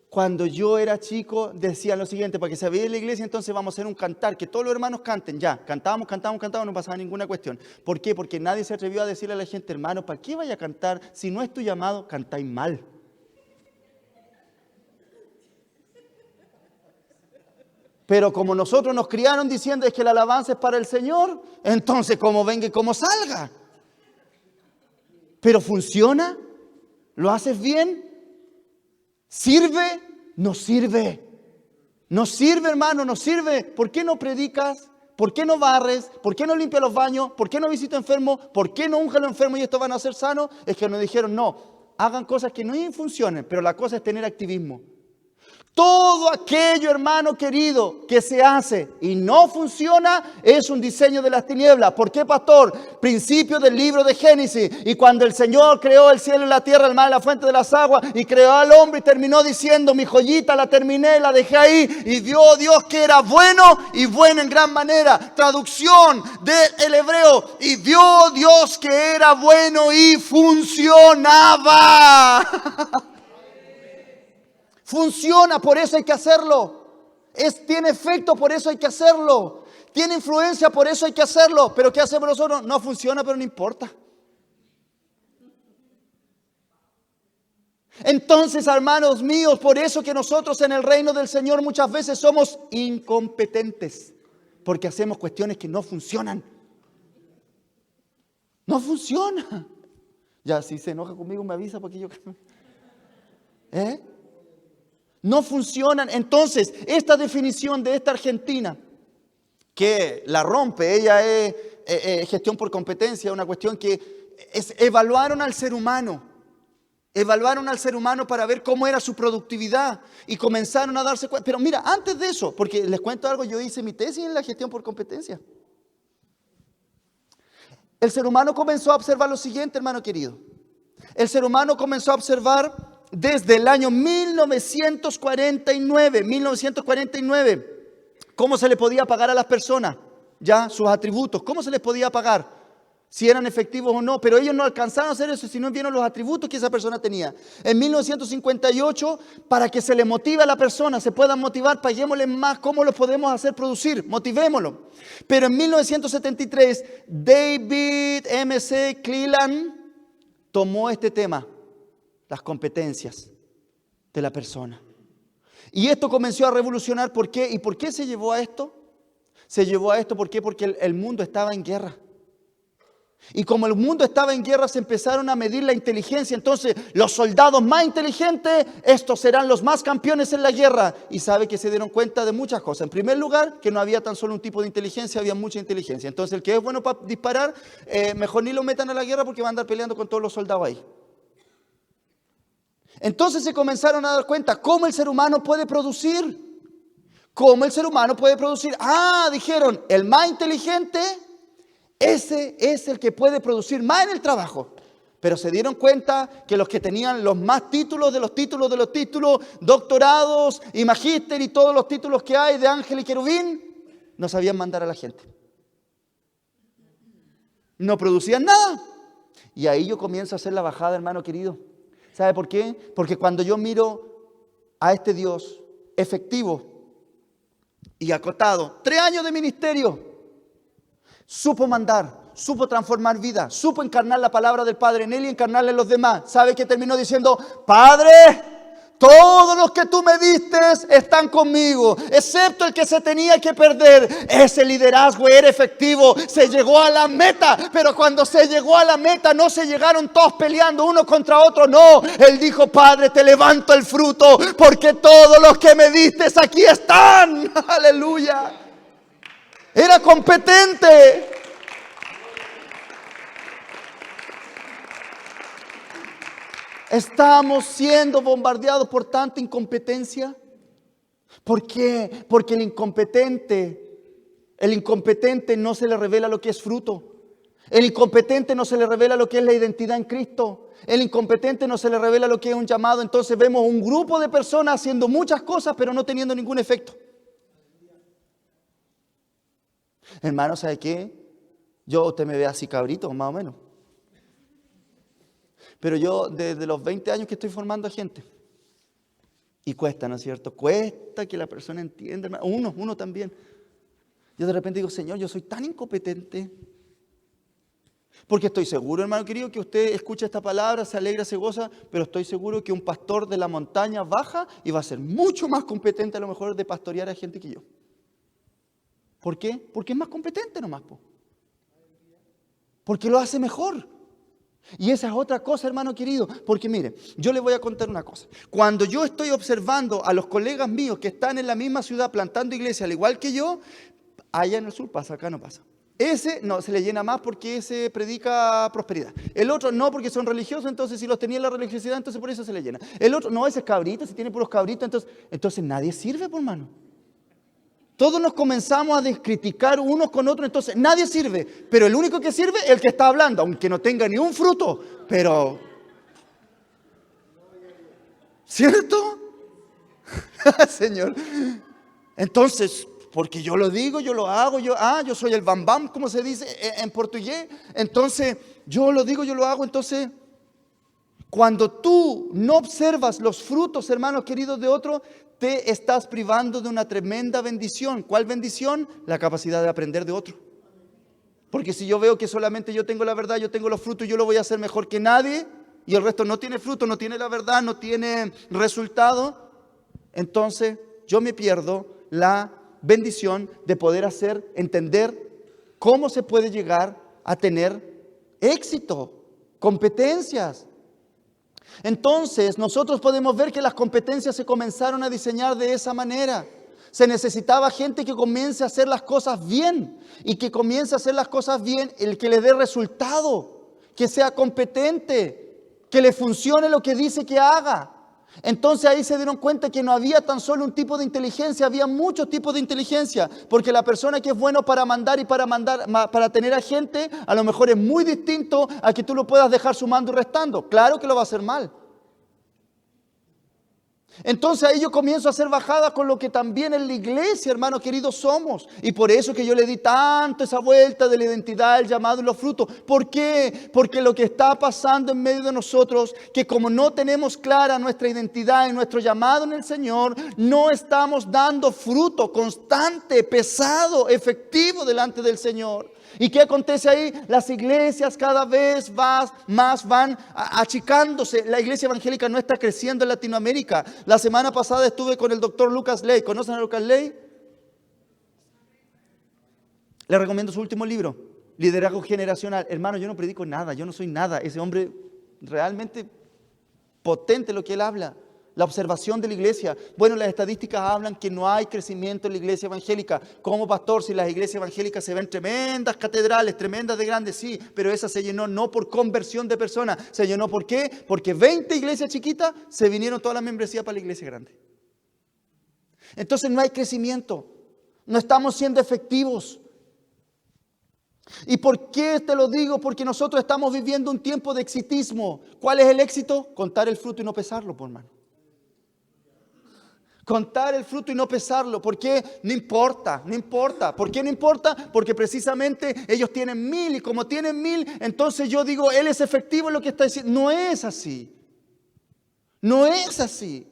Cuando yo era chico, decían lo siguiente, para que se vea en la iglesia, entonces vamos a hacer un cantar, que todos los hermanos canten, ya. Cantábamos, no pasaba ninguna cuestión. ¿Por qué? Porque nadie se atrevió a decirle a la gente, hermano, ¿para qué vaya a cantar? Si no es tu llamado, cantáis mal. Pero como nosotros nos criaron diciendo es que la alabanza es para el Señor, entonces como venga y como salga. Pero ¿funciona? ¿Lo haces bien? ¿Sirve? No sirve. No sirve, hermano, no sirve. ¿Por qué no predicas? ¿Por qué no barres? ¿Por qué no limpias los baños? ¿Por qué no visitas enfermos? ¿Por qué no unges a los enfermos y estos van a ser sanos? Es que nos dijeron, no, hagan cosas que no funcionen, pero la cosa es tener activismo. Todo aquello, hermano querido, que se hace y no funciona es un diseño de las tinieblas. ¿Por qué, pastor? Principio del libro de Génesis. Y cuando el Señor creó el cielo y la tierra, el mar y la fuente de las aguas, y creó al hombre y terminó diciendo, mi joyita la terminé, la dejé ahí, y vio Dios que era bueno y bueno en gran manera. Traducción del hebreo, y vio Dios que era bueno y funcionaba. Funciona, por eso hay que hacerlo. Tiene efecto, por eso hay que hacerlo. Tiene influencia, por eso hay que hacerlo. Pero ¿qué hacemos nosotros? No funciona, pero no importa. Entonces, hermanos míos, por eso que nosotros en el reino del Señor muchas veces somos incompetentes. Porque hacemos cuestiones que no funcionan. No funciona. Ya, si se enoja conmigo me avisa porque yo... No funcionan. Entonces, esta definición de esta argentina, que la rompe, ella es gestión por competencia, una cuestión que evaluaron al ser humano. Evaluaron al ser humano para ver cómo era su productividad y comenzaron a darse cuenta. Pero mira, antes de eso, porque les cuento algo, yo hice mi tesis en la gestión por competencia. El ser humano comenzó a observar lo siguiente, hermano querido. El ser humano comenzó a observar desde el año 1949, cómo se le podía pagar a las personas, ya sus atributos, cómo se les podía pagar, si eran efectivos o no, pero ellos no alcanzaron a hacer eso si no vieron los atributos que esa persona tenía. En 1958, para que se le motive a la persona, se puedan motivar, paguémosle más, ¿cómo lo podemos hacer producir? Motivémoslo. Pero en 1973, David M.C. Cleland tomó este tema, las competencias de la persona. Y esto comenzó a revolucionar. ¿Por qué? ¿Y por qué se llevó a esto? Se llevó a esto, ¿por qué? Porque el mundo estaba en guerra. Y como el mundo estaba en guerra, se empezaron a medir la inteligencia. Entonces, los soldados más inteligentes, estos serán los más campeones en la guerra. Y sabe que se dieron cuenta de muchas cosas. En primer lugar, que no había tan solo un tipo de inteligencia, había mucha inteligencia. Entonces, el que es bueno para disparar, mejor ni lo metan a la guerra porque va a andar peleando con todos los soldados ahí. Entonces se comenzaron a dar cuenta cómo el ser humano puede producir. ¿Cómo el ser humano puede producir? Dijeron, el más inteligente, ese es el que puede producir más en el trabajo. Pero se dieron cuenta que los que tenían los más títulos de los títulos, doctorados y magíster y todos los títulos que hay de ángel y querubín, no sabían mandar a la gente. No producían nada. Y ahí yo comienzo a hacer la bajada, hermano querido. ¿Sabe por qué? Porque cuando yo miro a este Dios efectivo y acotado, 3 años de ministerio, supo mandar, supo transformar vida, supo encarnar la palabra del Padre en él y encarnarla en los demás. ¿Sabe qué terminó diciendo? Padre, todos los que tú me diste están conmigo, excepto el que se tenía que perder. Ese liderazgo era efectivo, se llegó a la meta, pero cuando se llegó a la meta no se llegaron todos peleando uno contra otro, no. Él dijo, Padre, te levanto el fruto, porque todos los que me diste aquí están. Aleluya. Era competente. Estamos siendo bombardeados por tanta incompetencia. ¿Por qué? Porque el incompetente no se le revela lo que es fruto. El incompetente no se le revela lo que es la identidad en Cristo. El incompetente no se le revela lo que es un llamado. Entonces vemos un grupo de personas haciendo muchas cosas, pero no teniendo ningún efecto. Hermano, ¿sabe qué? Usted me ve así cabrito, más o menos. Pero yo desde los 20 años que estoy formando a gente. Y cuesta, ¿no es cierto? Cuesta que la persona entienda, hermano. Uno también. Yo de repente digo, Señor, yo soy tan incompetente. Porque estoy seguro, hermano querido, que usted escucha esta palabra, se alegra, se goza, pero estoy seguro que un pastor de la montaña baja y va a ser mucho más competente a lo mejor de pastorear a gente que yo. ¿Por qué? Porque es más competente nomás. Porque lo hace mejor. Y esa es otra cosa, hermano querido, porque mire, yo le voy a contar una cosa. Cuando yo estoy observando a los colegas míos que están en la misma ciudad plantando iglesia, al igual que yo, allá en el sur pasa, acá no pasa. Ese no, se le llena más porque ese predica prosperidad. El otro no, porque son religiosos, entonces si los tenía en la religiosidad, entonces por eso se le llena. El otro no, ese es cabrito, si tiene puros cabritos, entonces nadie sirve, por hermano. Todos nos comenzamos a descriticar unos con otros, entonces nadie sirve. Pero el único que sirve es el que está hablando, aunque no tenga ni un fruto. Pero, ¿cierto? Señor. Entonces, porque yo lo digo, yo lo hago, yo soy el bam bam, como se dice en portugués. Entonces, yo lo digo, yo lo hago, entonces... Cuando tú no observas los frutos, hermanos queridos, de otro, te estás privando de una tremenda bendición. ¿Cuál bendición? La capacidad de aprender de otro. Porque si yo veo que solamente yo tengo la verdad, yo tengo los frutos, yo lo voy a hacer mejor que nadie, y el resto no tiene fruto, no tiene la verdad, no tiene resultado, entonces yo me pierdo la bendición de poder entender cómo se puede llegar a tener éxito, competencias. Entonces nosotros podemos ver que las competencias se comenzaron a diseñar de esa manera. Se necesitaba gente que comience a hacer las cosas bien, y que comience a hacer las cosas bien el que le dé resultado, que sea competente, que le funcione lo que dice que haga. Entonces ahí se dieron cuenta que no había tan solo un tipo de inteligencia, había muchos tipos de inteligencia, porque la persona que es bueno para mandar y para tener a gente, a lo mejor es muy distinto a que tú lo puedas dejar sumando y restando. Claro que lo va a hacer mal. Entonces ahí yo comienzo a hacer bajada con lo que también en la iglesia, hermanos queridos, somos. Y por eso que yo le di tanto esa vuelta de la identidad, el llamado y los frutos. ¿Por qué? Porque lo que está pasando en medio de nosotros, que como no tenemos clara nuestra identidad y nuestro llamado en el Señor, no estamos dando fruto constante, pesado, efectivo delante del Señor. ¿Y qué acontece ahí? Las iglesias cada vez más van achicándose. La iglesia evangélica no está creciendo en Latinoamérica. La semana pasada estuve con el doctor Lucas Ley. ¿Conocen a Lucas Ley? Le recomiendo su último libro, Liderazgo Generacional. Hermano, yo no predico nada, yo no soy nada. Ese hombre realmente potente lo que él habla. La observación de la iglesia. Bueno, las estadísticas hablan que no hay crecimiento en la iglesia evangélica. Como pastor, si las iglesias evangélicas se ven tremendas catedrales, tremendas de grandes, sí, pero esa se llenó no por conversión de personas. Se llenó ¿por qué? Porque 20 iglesias chiquitas se vinieron toda la membresía para la iglesia grande. Entonces no hay crecimiento. No estamos siendo efectivos. ¿Y por qué te lo digo? Porque nosotros estamos viviendo un tiempo de exitismo. ¿Cuál es el éxito? Contar el fruto y no pesarlo, por hermano. Contar el fruto y no pesarlo. ¿Por qué? No importa, no importa. ¿Por qué no importa? Porque precisamente ellos tienen 1000 y como tienen 1000, entonces yo digo, él es efectivo en lo que está diciendo. No es así. No es así.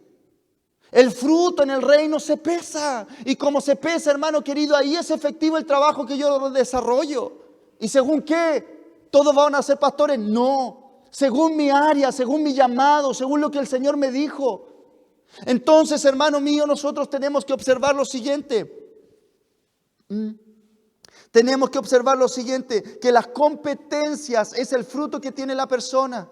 El fruto en el reino se pesa. Y como se pesa, hermano querido, ahí es efectivo el trabajo que yo desarrollo. ¿Y según qué? ¿Todos van a ser pastores? No. Según mi área, según mi llamado, según lo que el Señor me dijo. Entonces, hermano mío, nosotros tenemos que observar lo siguiente. Tenemos que observar lo siguiente, que las competencias es el fruto que tiene la persona.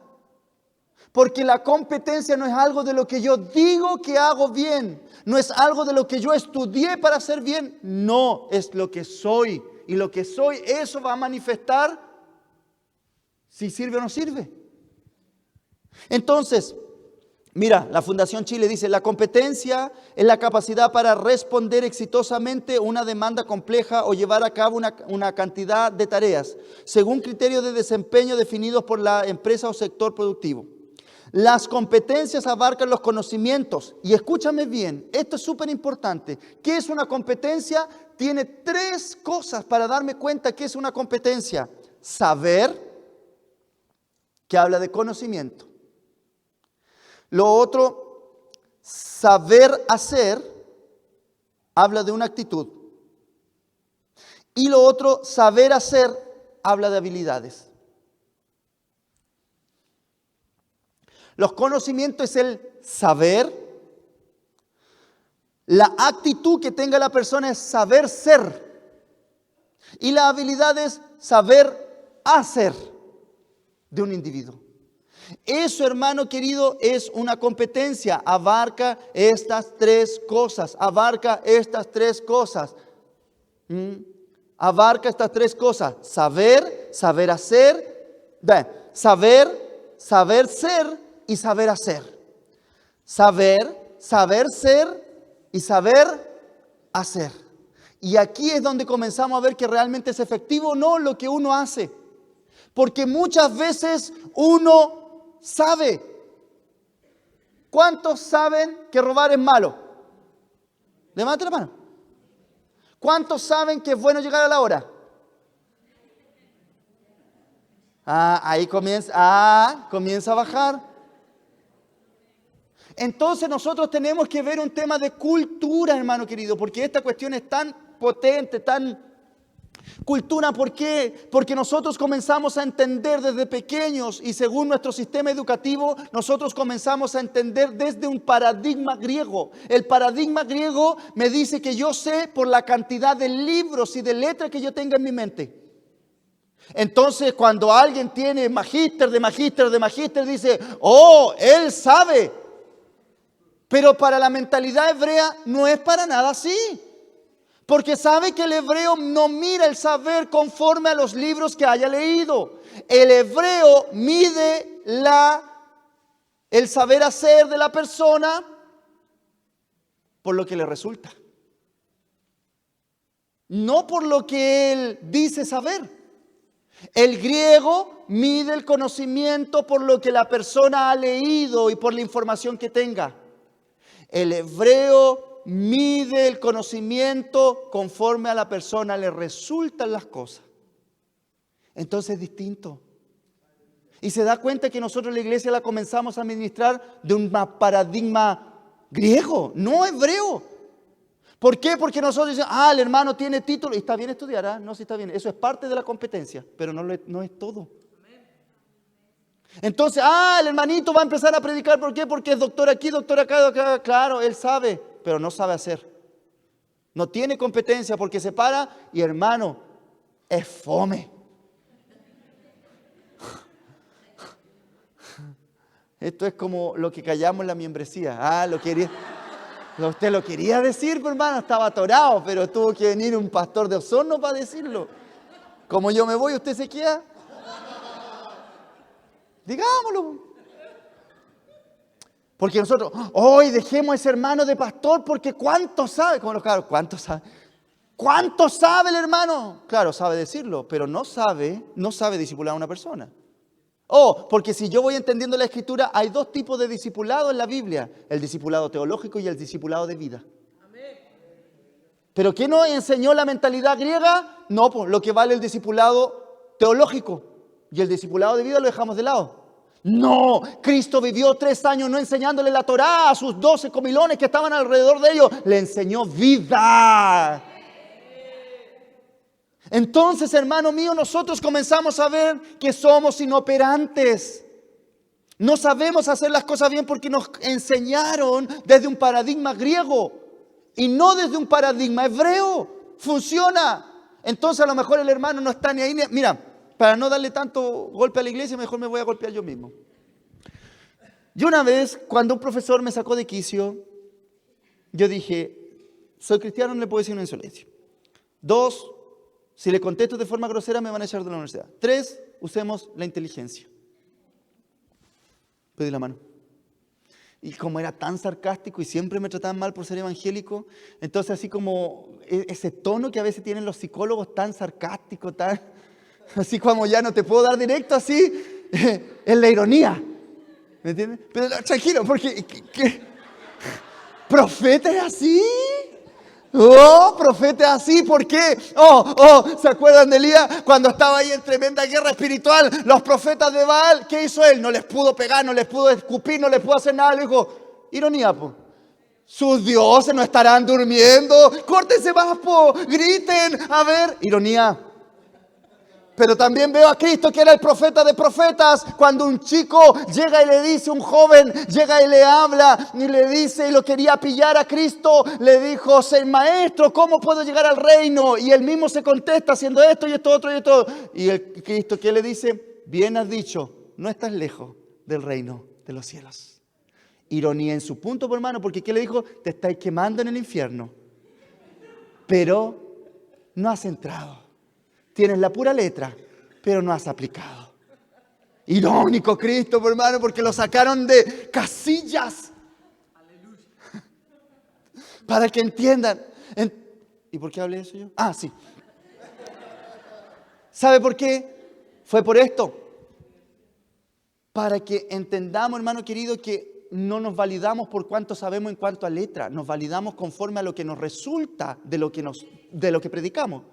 Porque la competencia no es algo de lo que yo digo que hago bien. No es algo de lo que yo estudié para hacer bien. No, es lo que soy. Y lo que soy, eso va a manifestar si sirve o no sirve. Entonces, mira, la Fundación Chile dice, la competencia es la capacidad para responder exitosamente una demanda compleja o llevar a cabo una cantidad de tareas, según criterios de desempeño definidos por la empresa o sector productivo. Las competencias abarcan los conocimientos. Y escúchame bien, esto es súper importante. ¿Qué es una competencia? Tiene 3 cosas para darme cuenta que es una competencia. Saber, que habla de conocimiento. Lo otro, saber hacer, habla de una actitud. Y lo otro, saber hacer, habla de habilidades. Los conocimientos es el saber. La actitud que tenga la persona es saber ser. Y la habilidad es saber hacer de un individuo. Eso, hermano querido, es una competencia. Abarca estas 3 cosas. Abarca estas 3 cosas. Abarca estas 3 cosas. Saber, saber hacer. Saber ser y saber hacer. Saber, saber ser y saber hacer. Y aquí es donde comenzamos a ver que realmente es efectivo o no lo que uno hace. Porque muchas veces uno sabe. ¿Cuántos saben que robar es malo? Levante la mano. ¿Cuántos saben que es bueno llegar a la hora? Ahí comienza a bajar. Entonces nosotros tenemos que ver un tema de cultura, hermano querido, porque esta cuestión es tan potente, tan cultura. ¿Por qué? Porque nosotros comenzamos a entender desde pequeños y según nuestro sistema educativo, nosotros comenzamos a entender desde un paradigma griego. El paradigma griego me dice que yo sé por la cantidad de libros y de letras que yo tenga en mi mente. Entonces, cuando alguien tiene magíster de magíster de magíster, dice, oh, él sabe. Pero para la mentalidad hebrea no es para nada así. Porque sabe que el hebreo no mira el saber conforme a los libros que haya leído. El hebreo mide el saber hacer de la persona por lo que le resulta. No por lo que él dice saber. El griego mide el conocimiento por lo que la persona ha leído y por la información que tenga. El hebreo mide el conocimiento conforme a la persona le resultan las cosas. Entonces es distinto. Y se da cuenta que nosotros la iglesia la comenzamos a administrar de un paradigma griego, no hebreo. ¿Por qué? Porque nosotros decimos, el hermano tiene título y está bien estudiar, ¿ah? No, sí está bien. Eso es parte de la competencia, pero no es todo. Entonces, el hermanito va a empezar a predicar. ¿Por qué? Porque es doctor aquí, doctor acá. Claro, él sabe, pero no sabe hacer. No tiene competencia porque se para y hermano, es fome. Esto es como lo que callamos en la membresía. Usted lo quería decir, pero hermano, estaba atorado, pero tuvo que venir un pastor de Osorno para decirlo. Como yo me voy, usted se queda. Digámoslo. Porque nosotros, hoy dejemos a ese hermano de pastor porque ¿cuánto sabe? Como los cabros, ¿cuánto sabe? ¿Cuánto sabe el hermano? Claro, sabe decirlo, pero no sabe discipular a una persona. Porque si yo voy entendiendo la Escritura, hay dos tipos de discipulado en la Biblia. El discipulado teológico y el discipulado de vida. ¿Pero qué nos enseñó la mentalidad griega? No, pues lo que vale el discipulado teológico. Y el discipulado de vida lo dejamos de lado. No, Cristo vivió 3 años no enseñándole la Torá a sus 12 comilones que estaban alrededor de ellos. Le enseñó vida. Entonces, hermano mío, nosotros comenzamos a ver que somos inoperantes. No sabemos hacer las cosas bien porque nos enseñaron desde un paradigma griego y no desde un paradigma hebreo. Funciona. Entonces, a lo mejor el hermano no está ni ahí. Mira, para no darle tanto golpe a la iglesia, mejor me voy a golpear yo mismo. Yo una vez, cuando un profesor me sacó de quicio, yo dije, soy cristiano, no le puedo decir una insolencia. 2, si le contesto de forma grosera me van a echar de la universidad. 3, usemos la inteligencia. Pedí la mano. Y como era tan sarcástico y siempre me trataban mal por ser evangélico, entonces así como ese tono que a veces tienen los psicólogos tan sarcástico, tan así como ya no te puedo dar directo así, es la ironía. ¿Me entiendes? Pero tranquilo, porque ¿profeta es así? Profeta así, ¿por qué? ¿Se acuerdan de Elías cuando estaba ahí en tremenda guerra espiritual? Los profetas de Baal, ¿qué hizo él? No les pudo pegar, no les pudo escupir, no les pudo hacer nada. Le dijo, ironía, po. Sus dioses no estarán durmiendo. Córtense más, po. Griten, a ver. Ironía. Pero también veo a Cristo que era el profeta de profetas. Cuando un chico llega y le dice, un joven llega y le habla y le dice y lo quería pillar a Cristo, le dijo, ser maestro, ¿cómo puedo llegar al reino? Y él mismo se contesta haciendo esto y esto otro y esto. Y el Cristo, ¿qué le dice? Bien has dicho, no estás lejos del reino de los cielos. Ironía en su punto, por hermano, porque ¿qué le dijo? Te estáis quemando en el infierno, pero no has entrado. Tienes la pura letra, pero no has aplicado. Irónico Cristo, hermano, porque lo sacaron de casillas. Para que entiendan. ¿Y por qué hablé de eso yo? Sí. ¿Sabe por qué? Fue por esto. Para que entendamos, hermano querido, que no nos validamos por cuánto sabemos en cuanto a letra. Nos validamos conforme a lo que nos resulta de lo que predicamos.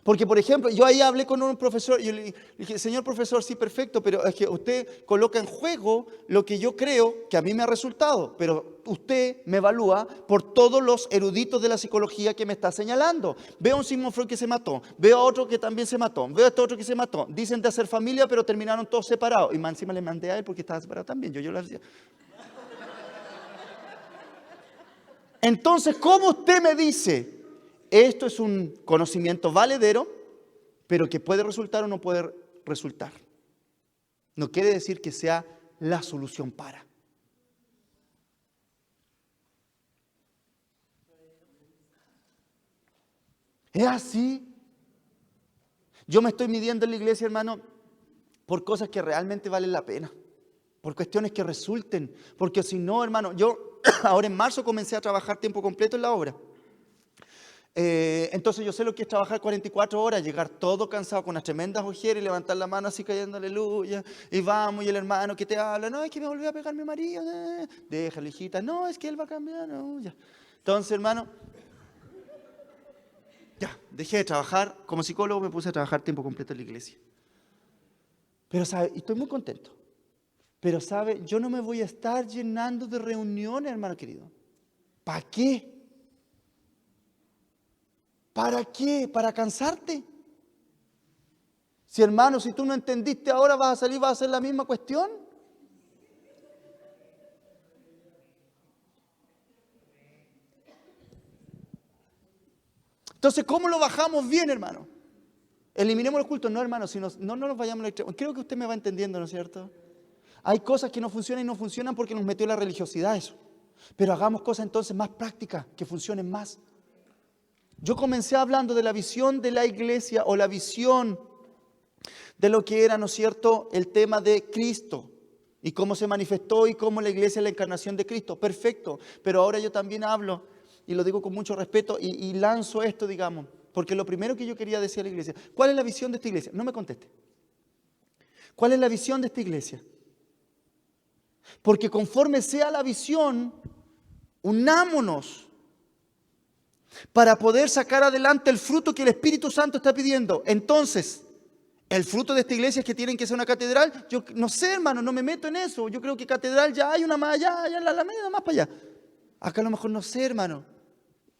Porque, por ejemplo, yo ahí hablé con un profesor y yo le dije, señor profesor, sí, perfecto, pero es que usted coloca en juego lo que yo creo que a mí me ha resultado, pero usted me evalúa por todos los eruditos de la psicología que me está señalando. Veo a un Sigmund Freud que se mató, veo a otro que también se mató, veo a este otro que se mató. Dicen de hacer familia, pero terminaron todos separados. Y más encima le mandé a él porque estaba separado también. Yo lo decía. Entonces, ¿cómo usted me dice? Esto es un conocimiento valedero, pero que puede resultar o no puede resultar. No quiere decir que sea la solución para. ¿Es así? Yo me estoy midiendo en la iglesia, hermano, por cosas que realmente valen la pena. Por cuestiones que resulten. Porque si no, hermano, yo ahora en marzo comencé a trabajar tiempo completo en la obra. Entonces yo sé lo que es trabajar 44 horas, llegar todo cansado con unas tremendas ojeras y levantar la mano así cayendo aleluya, y vamos, y el hermano que te habla, no, es que me volvió a pegar mi marido, déjale hijita, no, es que él va a cambiar, no, ya. Entonces, hermano, ya, dejé de trabajar, como psicólogo me puse a trabajar tiempo completo en la iglesia. Pero sabe, y estoy muy contento, pero sabe, yo no me voy a estar llenando de reuniones, hermano querido. ¿Para qué? ¿Para qué? ¿Para cansarte? Si hermano, si tú no entendiste ahora, vas a salir, vas a hacer la misma cuestión. Entonces, ¿cómo lo bajamos bien, hermano? Eliminemos los cultos, no, hermano, no nos vayamos al extremo. Creo que usted me va entendiendo, ¿no es cierto? Hay cosas que no funcionan y no funcionan porque nos metió la religiosidad eso. Pero hagamos cosas entonces más prácticas, que funcionen más. Yo comencé hablando de la visión de la iglesia o la visión de lo que era, ¿no es cierto?, el tema de Cristo y cómo se manifestó y cómo la iglesia es la encarnación de Cristo. Perfecto, pero ahora yo también hablo, y lo digo con mucho respeto, y lanzo esto, digamos, porque lo primero que yo quería decir a la iglesia, ¿cuál es la visión de esta iglesia? No me conteste. ¿Cuál es la visión de esta iglesia? Porque conforme sea la visión, unámonos para poder sacar adelante el fruto que el Espíritu Santo está pidiendo. Entonces, el fruto de esta iglesia es que tienen que ser una catedral. Yo no sé, hermano, no me meto en eso. Yo creo que catedral ya hay una más allá en la Alameda, más para allá. Acá a lo mejor no sé, hermano.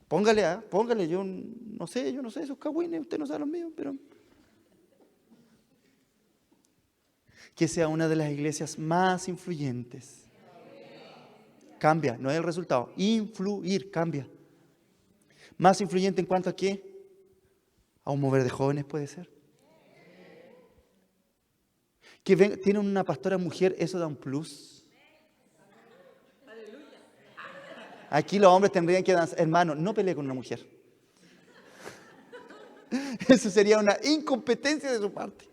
Póngale, yo no sé esos cagüines, usted no sabe los míos, pero... Que sea una de las iglesias más influyentes. Cambia, no es el resultado. Influir, cambia. Más influyente en cuanto a qué? A un mover de jóvenes puede ser. Que tienen una pastora mujer, eso da un plus. Aquí los hombres tendrían que danzar. Hermano, no pelee con una mujer. Eso sería una incompetencia de su parte.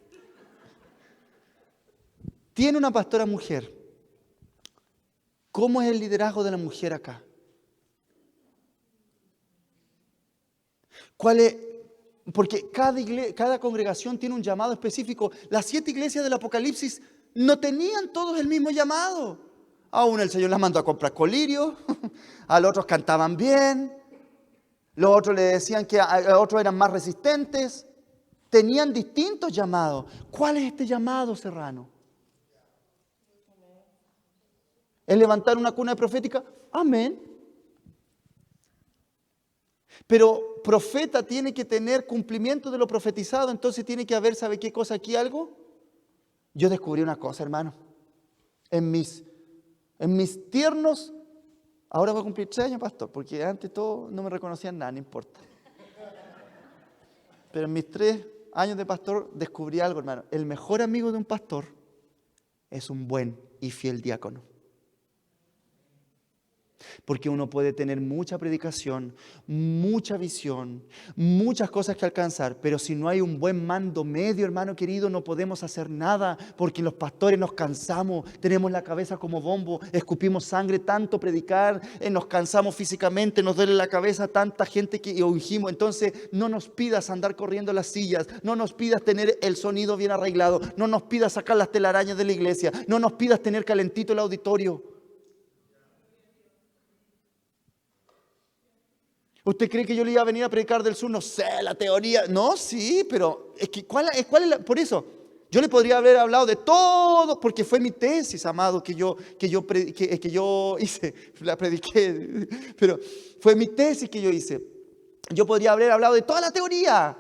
Tiene una pastora mujer. ¿Cómo es el liderazgo de la mujer acá? ¿Cuál es? Porque cada congregación tiene un llamado específico. Las 7 iglesias del Apocalipsis no tenían todos el mismo llamado. A uno el Señor las mandó a comprar colirios, a los otros cantaban bien, los otros le decían que a otros eran más resistentes. Tenían distintos llamados. ¿Cuál es este llamado, Serrano? ¿Es levantar una cuna profética? Amén. Pero profeta tiene que tener cumplimiento de lo profetizado, entonces tiene que haber, ¿sabe qué cosa aquí algo? Yo descubrí una cosa, hermano. En mis tiernos, ahora voy a cumplir 3 años, pastor, porque antes todo no me reconocían nada, no importa. Pero en mis 3 años de pastor descubrí algo, hermano. El mejor amigo de un pastor es un buen y fiel diácono. Porque uno puede tener mucha predicación, mucha visión, muchas cosas que alcanzar, pero si no hay un buen mando medio, hermano querido, no podemos hacer nada, porque los pastores nos cansamos, tenemos la cabeza como bombo, escupimos sangre, tanto predicar, nos cansamos físicamente, nos duele la cabeza, tanta gente que ungimos. Entonces no nos pidas andar corriendo las sillas, no nos pidas tener el sonido bien arreglado, no nos pidas sacar las telarañas de la iglesia, no nos pidas tener calentito el auditorio. ¿Usted cree que yo le iba a venir a predicar del sur? No sé, la teoría. No, sí, pero es que ¿cuál es la? Por eso, yo le podría haber hablado de todo, porque fue mi tesis, amado, que yo hice, la prediqué, pero fue mi tesis que yo hice. Yo podría haber hablado de toda la teoría,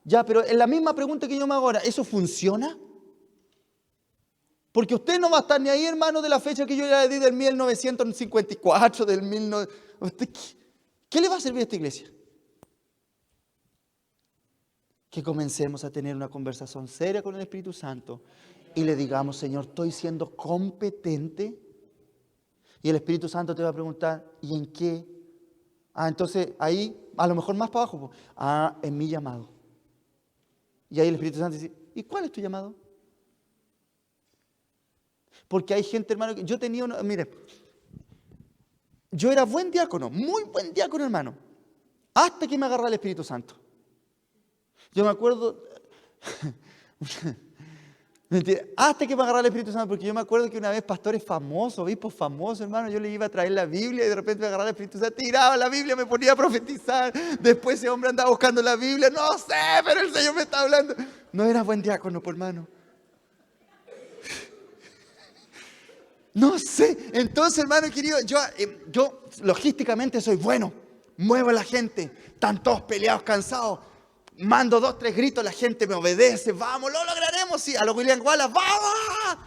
ya, pero en la misma pregunta que yo me hago ahora, ¿eso funciona? Porque usted no va a estar ni ahí, hermano, de la fecha que yo le di del 1954, del 1900. ¿Qué le va a servir a esta iglesia? Que comencemos a tener una conversación seria con el Espíritu Santo y le digamos, Señor, ¿estoy siendo competente? Y el Espíritu Santo te va a preguntar, ¿y en qué? Entonces ahí, a lo mejor más para abajo, en mi llamado. Y ahí el Espíritu Santo dice, ¿y cuál es tu llamado? Porque hay gente, hermano, que yo tenía mire, yo era buen diácono, muy buen diácono, hermano, hasta que me agarró el Espíritu Santo. Yo me acuerdo, hasta que me agarró el Espíritu Santo, porque yo me acuerdo que una vez pastores famosos, obispos famosos, hermano, yo le iba a traer la Biblia y de repente me agarraba el Espíritu Santo, tiraba la Biblia, me ponía a profetizar. Después ese hombre andaba buscando la Biblia, no sé, pero el Señor me está hablando. No era buen diácono, por hermano. No sé. Entonces, hermano querido, yo logísticamente soy bueno. Muevo a la gente. Están todos peleados, cansados. Mando 2, 3 gritos, la gente me obedece. Vamos, lo lograremos. Sí, a los William Wallace, ¡vamos!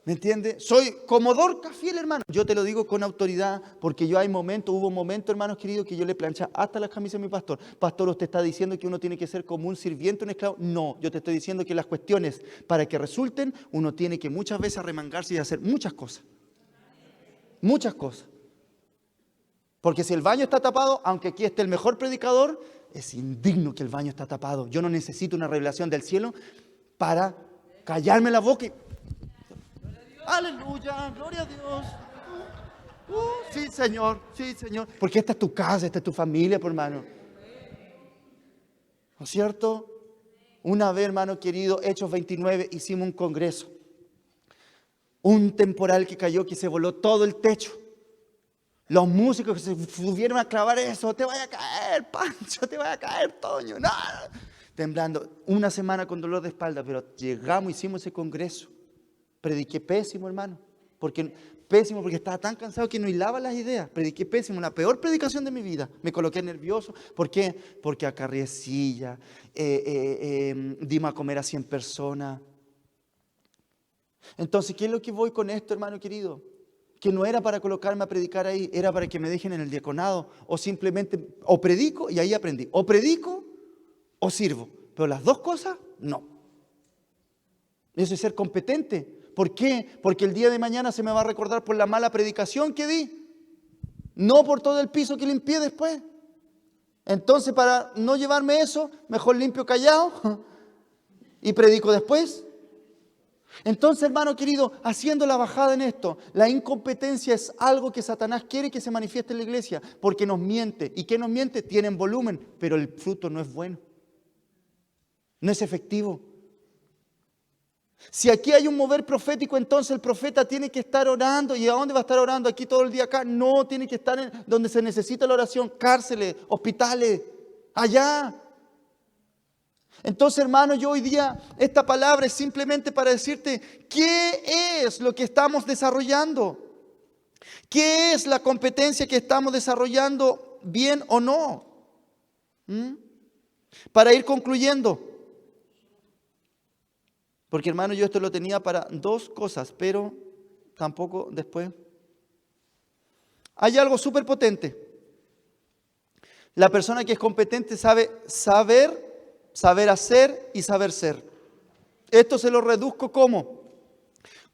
¿Me entiendes? Soy como Dorcas fiel, hermano. Yo te lo digo con autoridad, porque hubo momentos, hermanos queridos, que yo le planchaba hasta las camisas a mi pastor. Pastor, ¿usted está diciendo que uno tiene que ser como un sirviente, un esclavo? No, yo te estoy diciendo que las cuestiones, para que resulten, uno tiene que muchas veces arremangarse y hacer muchas cosas. Muchas cosas. Porque si el baño está tapado, aunque aquí esté el mejor predicador, es indigno que el baño está tapado. Yo no necesito una revelación del cielo para callarme la boca y... Aleluya, gloria a Dios. Sí, Señor, sí, Señor. Porque esta es tu casa, esta es tu familia, por hermano. ¿No es cierto? Una vez, hermano querido, Hechos 29, hicimos un congreso. Un temporal que cayó, que se voló todo el techo. Los músicos que se subieron a clavar eso, te vaya a caer, Pancho, te vaya a caer, Toño. No. Temblando, una semana con dolor de espalda, pero llegamos, hicimos ese congreso. Prediqué pésimo, hermano. Pésimo porque estaba tan cansado que no hilaba las ideas. Prediqué pésimo, la peor predicación de mi vida. Me coloqué nervioso. ¿Por qué? Porque acarrié silla, dimos a comer a 100 personas. Entonces, ¿qué es lo que voy con esto, hermano querido? Que no era para colocarme a predicar ahí, era para que me dejen en el diaconado. O simplemente, o predico, y ahí aprendí. O predico, o sirvo. Pero las dos cosas, no. Eso es ser competente. ¿Por qué? Porque el día de mañana se me va a recordar por la mala predicación que di. No por todo el piso que limpié después. Entonces, para no llevarme eso, mejor limpio callado y predico después. Entonces, hermano querido, haciendo la bajada en esto, la incompetencia es algo que Satanás quiere que se manifieste en la iglesia, porque nos miente. ¿Y qué nos miente? Tienen volumen, pero el fruto no es bueno. No es efectivo. Si aquí hay un mover profético, entonces el profeta tiene que estar orando. ¿Y a dónde va a estar orando? ¿Aquí todo el día acá? No, tiene que estar en donde se necesita la oración. Cárceles, hospitales, allá. Entonces, hermano, yo hoy día, esta palabra es simplemente para decirte qué es lo que estamos desarrollando. ¿Qué es la competencia que estamos desarrollando, bien o no? Para ir concluyendo. Porque, hermano, yo esto lo tenía para 2 cosas, pero tampoco después. Hay algo súper potente. La persona que es competente sabe saber hacer y saber ser. Esto se lo reduzco como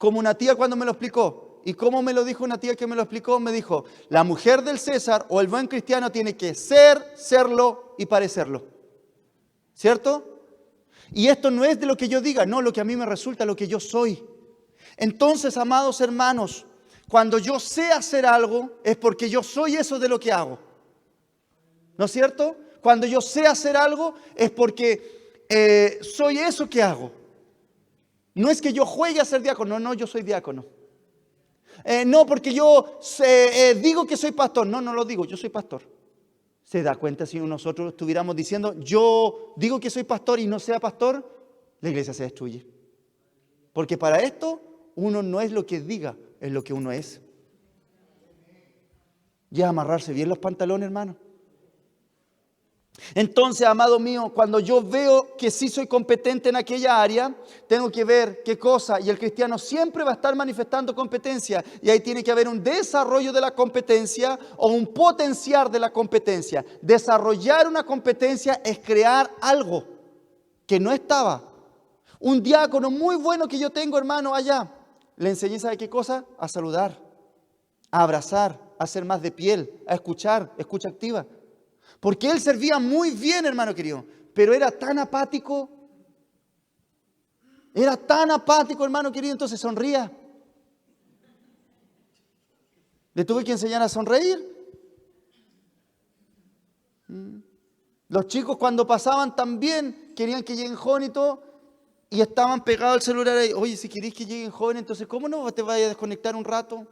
una tía cuando me lo explicó. ¿Y cómo me lo dijo una tía que me lo explicó? Me dijo, la mujer del César o el buen cristiano tiene que ser, serlo y parecerlo. ¿Cierto? Y esto no es de lo que yo diga, no, lo que a mí me resulta, lo que yo soy. Entonces, amados hermanos, cuando yo sé hacer algo, es porque yo soy eso de lo que hago. ¿No es cierto? Cuando yo sé hacer algo, es porque soy eso que hago. No es que yo juegue a ser diácono, no, yo soy diácono. No, porque yo digo que soy pastor, no lo digo, yo soy pastor. ¿Se da cuenta si nosotros estuviéramos diciendo, yo digo que soy pastor y no sea pastor? La iglesia se destruye. Porque para esto, uno no es lo que diga, es lo que uno es. Y es amarrarse bien los pantalones, hermano. Entonces, amado mío, cuando yo veo que sí soy competente en aquella área, tengo que ver qué cosa, y el cristiano siempre va a estar manifestando competencia, y ahí tiene que haber un desarrollo de la competencia o un potenciar de la competencia. Desarrollar una competencia es crear algo que no estaba. Un diácono muy bueno que yo tengo, hermano, allá, le enseñé, ¿sabe qué cosa? A saludar, a abrazar, a ser más de piel, a escuchar, escucha activa. Porque él servía muy bien, hermano querido, pero era tan apático, hermano querido, entonces sonría. Le tuve que enseñar a sonreír. Los chicos cuando pasaban también querían que lleguen jóvenes y todo, y estaban pegados al celular ahí. Oye, si querés que lleguen jóvenes, entonces ¿cómo no te vayas a desconectar un rato?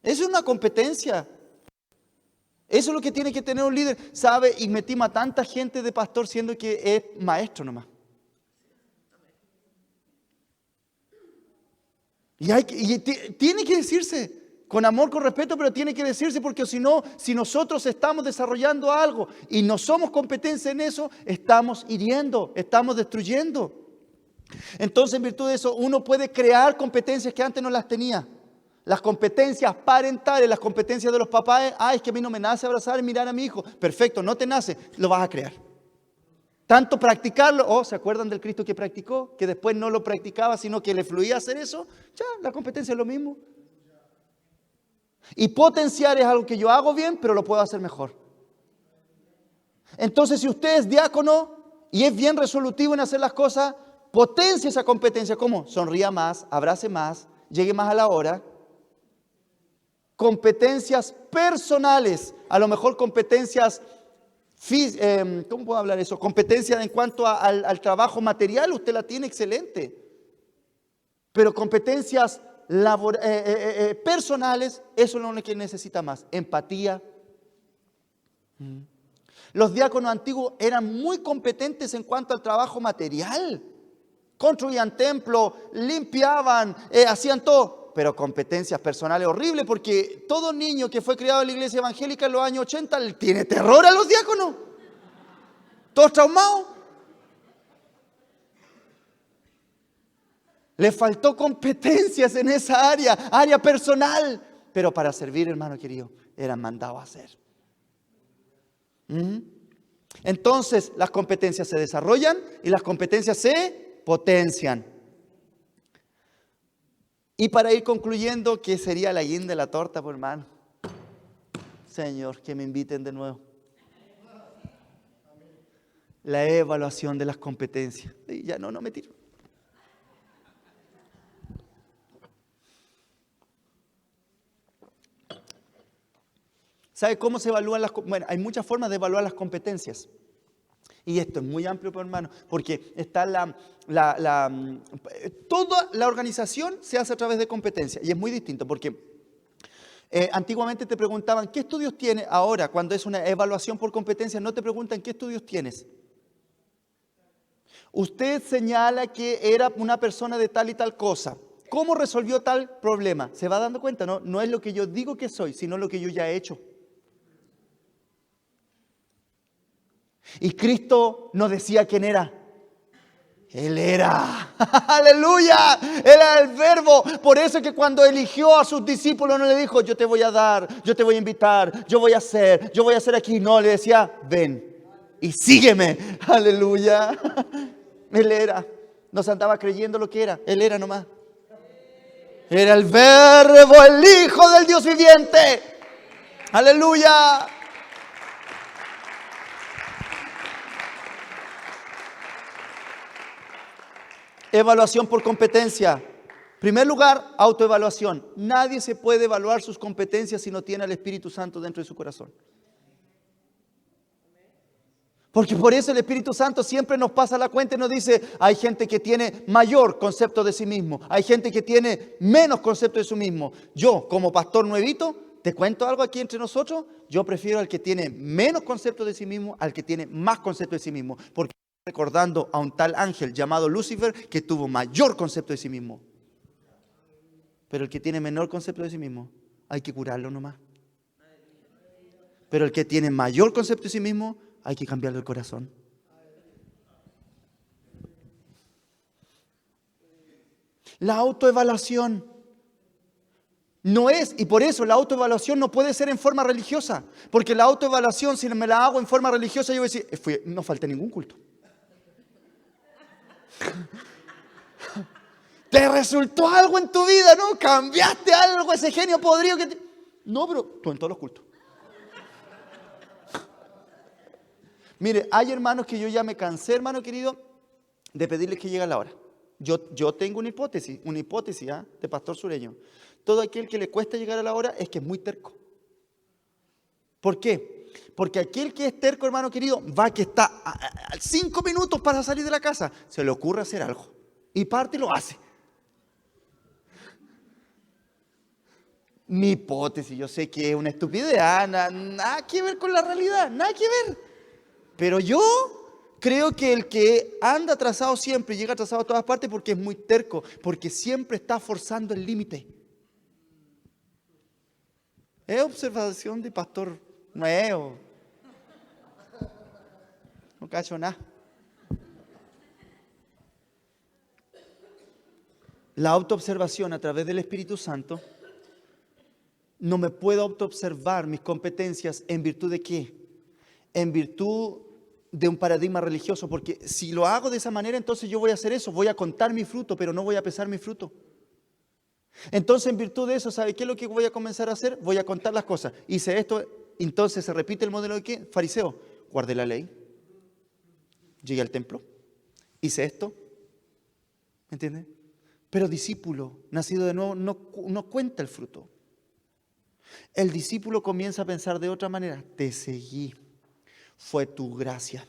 Eso es una competencia. Eso es lo que tiene que tener un líder, ¿sabe? Y metimos a tanta gente de pastor siendo que es maestro nomás. Y tiene que decirse, Con amor, con respeto, pero tiene que decirse, porque si no, si nosotros estamos desarrollando algo y no somos competencia en eso, estamos hiriendo, estamos destruyendo. Entonces, en virtud de eso, uno puede crear competencias que antes no las tenía. Las competencias parentales, las competencias de los papás, es que a mí no me nace abrazar y mirar a mi hijo. Perfecto, no te nace, lo vas a crear. Tanto practicarlo, ¿se acuerdan del Cristo que practicó? Que después no lo practicaba, sino que le fluía hacer eso. Ya, la competencia es lo mismo. Y potenciar es algo que yo hago bien, pero lo puedo hacer mejor. Entonces, si usted es diácono y es bien resolutivo en hacer las cosas, potencie esa competencia. ¿Cómo? Sonría más, abrace más, llegue más a la hora. Competencias personales, a lo mejor competencias, ¿cómo puedo hablar eso? Competencias en cuanto al trabajo material, usted la tiene excelente. Pero competencias personales, eso es lo que necesita más. Empatía. Los diáconos antiguos eran muy competentes en cuanto al trabajo material. Construían templos, limpiaban, hacían todo. Pero competencias personales horribles, porque todo niño que fue criado en la iglesia evangélica en los años 80 le tiene terror a los diáconos. Todos traumados. Le faltó competencias en esa área personal. Pero para servir, hermano querido, eran mandados a hacer. Entonces, las competencias se desarrollan y las competencias se potencian. Y para ir concluyendo, ¿qué sería la guinda de la torta, pues, hermano? Señor, que me inviten de nuevo. La evaluación de las competencias. Y ya no me tiro. ¿Sabe cómo se evalúan las competencias? Bueno, hay muchas formas de evaluar las competencias. Y esto es muy amplio, hermano, porque está toda la organización se hace a través de competencias. Y es muy distinto, porque antiguamente te preguntaban, ¿qué estudios tienes? Ahora, cuando es una evaluación por competencias, no te preguntan, ¿qué estudios tienes? Usted señala que era una persona de tal y tal cosa. ¿Cómo resolvió tal problema? ¿Se va dando cuenta? No es lo que yo digo que soy, sino lo que yo ya he hecho. Y Cristo nos decía quién era. Él era. ¡Aleluya! Él era el verbo. Por eso es que cuando eligió a sus discípulos no le dijo, yo te voy a dar, yo te voy a invitar, yo voy a hacer aquí. No, le decía, ven y sígueme. ¡Aleluya! Él era. No se andaba creyendo lo que era. Él era nomás. Era el verbo, el Hijo del Dios viviente. ¡Aleluya! Evaluación por competencia. En primer lugar, autoevaluación. Nadie se puede evaluar sus competencias si no tiene al Espíritu Santo dentro de su corazón. Porque por eso el Espíritu Santo siempre nos pasa la cuenta y nos dice, hay gente que tiene mayor concepto de sí mismo, hay gente que tiene menos concepto de sí mismo. Yo, como pastor nuevito, te cuento algo aquí entre nosotros, yo prefiero al que tiene menos concepto de sí mismo al que tiene más concepto de sí mismo. Porque recordando a un tal ángel llamado Lucifer que tuvo mayor concepto de sí mismo. Pero el que tiene menor concepto de sí mismo, hay que curarlo nomás. Pero el que tiene mayor concepto de sí mismo, hay que cambiarle el corazón. La autoevaluación no es, y por eso la autoevaluación no puede ser en forma religiosa. Porque la autoevaluación, si me la hago en forma religiosa, yo voy a decir, no falta ningún culto. ¿Te resultó algo en tu vida? ¿No? ¿Cambiaste algo, ese genio podrido que te... No, pero tú en todos los cultos. Mire, hay hermanos que yo ya me cansé, hermano querido, de pedirles que llegue a la hora. Yo tengo una hipótesis de pastor sureño. Todo aquel que le cuesta llegar a la hora es que es muy terco. ¿Por qué? Porque aquel que es terco, hermano querido, va que está a 5 minutos para salir de la casa, se le ocurre hacer algo y parte y lo hace. Mi hipótesis, yo sé que es una estupidez, nada que ver con la realidad, nada que ver. Pero yo creo que el que anda atrasado siempre, llega atrasado a todas partes porque es muy terco, porque siempre está forzando el límite. Es observación de pastor nuevo. No cacho nada. La autoobservación a través del Espíritu Santo, no me puedo autoobservar mis competencias en virtud de qué? En virtud de un paradigma religioso, porque si lo hago de esa manera, entonces yo voy a hacer eso, voy a contar mi fruto, pero no voy a pesar mi fruto. Entonces, en virtud de eso, ¿sabe qué es lo que voy a comenzar a hacer? Voy a contar las cosas. Hice esto, entonces se repite el modelo de qué? Fariseo. Guardé la ley, llegué al templo, hice esto, ¿me entiende? Pero discípulo, nacido de nuevo, no cuenta el fruto. El discípulo comienza a pensar de otra manera. Te seguí, fue tu gracia,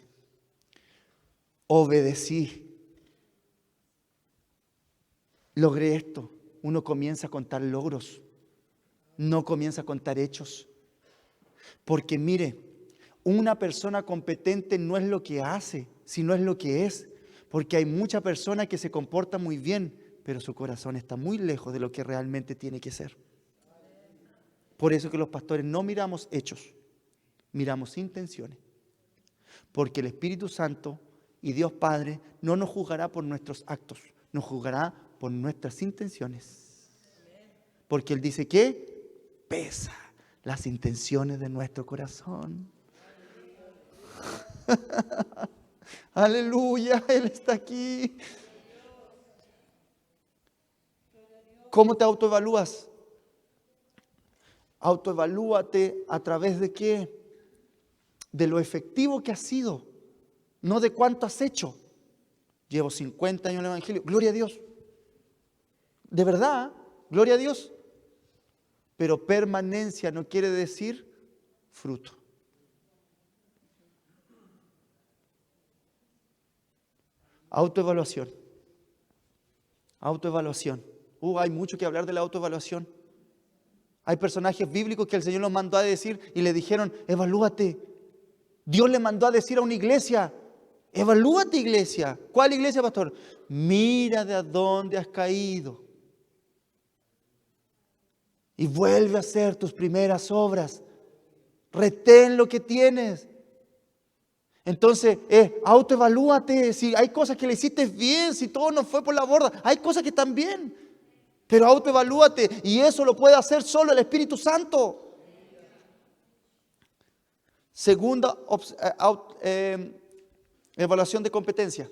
obedecí, logré esto. Uno comienza a contar logros, no comienza a contar hechos. Porque mire, una persona competente no es lo que hace, sino es lo que es. Porque hay mucha persona que se comporta muy bien, pero su corazón está muy lejos de lo que realmente tiene que ser. Por eso que los pastores no miramos hechos, miramos intenciones. Porque el Espíritu Santo y Dios Padre no nos juzgará por nuestros actos, nos juzgará por nuestras intenciones. Porque Él dice que pesa las intenciones de nuestro corazón. Aleluya, Él está aquí. ¿Cómo te autoevalúas? Autoevalúate a través de qué? De lo efectivo que has sido, no de cuánto has hecho. Llevo 50 años en el Evangelio, gloria a Dios. De verdad, gloria a Dios. Pero permanencia no quiere decir fruto. Autoevaluación. Autoevaluación. Hay mucho que hablar de la autoevaluación. Hay personajes bíblicos que el Señor los mandó a decir y le dijeron, evalúate. Dios le mandó a decir a una iglesia, evalúate iglesia. ¿Cuál iglesia, pastor? Mira de a dónde has caído. Y vuelve a hacer tus primeras obras. Retén lo que tienes. Entonces, autoevalúate. Si hay cosas que le hiciste bien, si todo no fue por la borda, hay cosas que están bien. Pero autoevalúate, y eso lo puede hacer solo el Espíritu Santo. Segunda evaluación de competencia.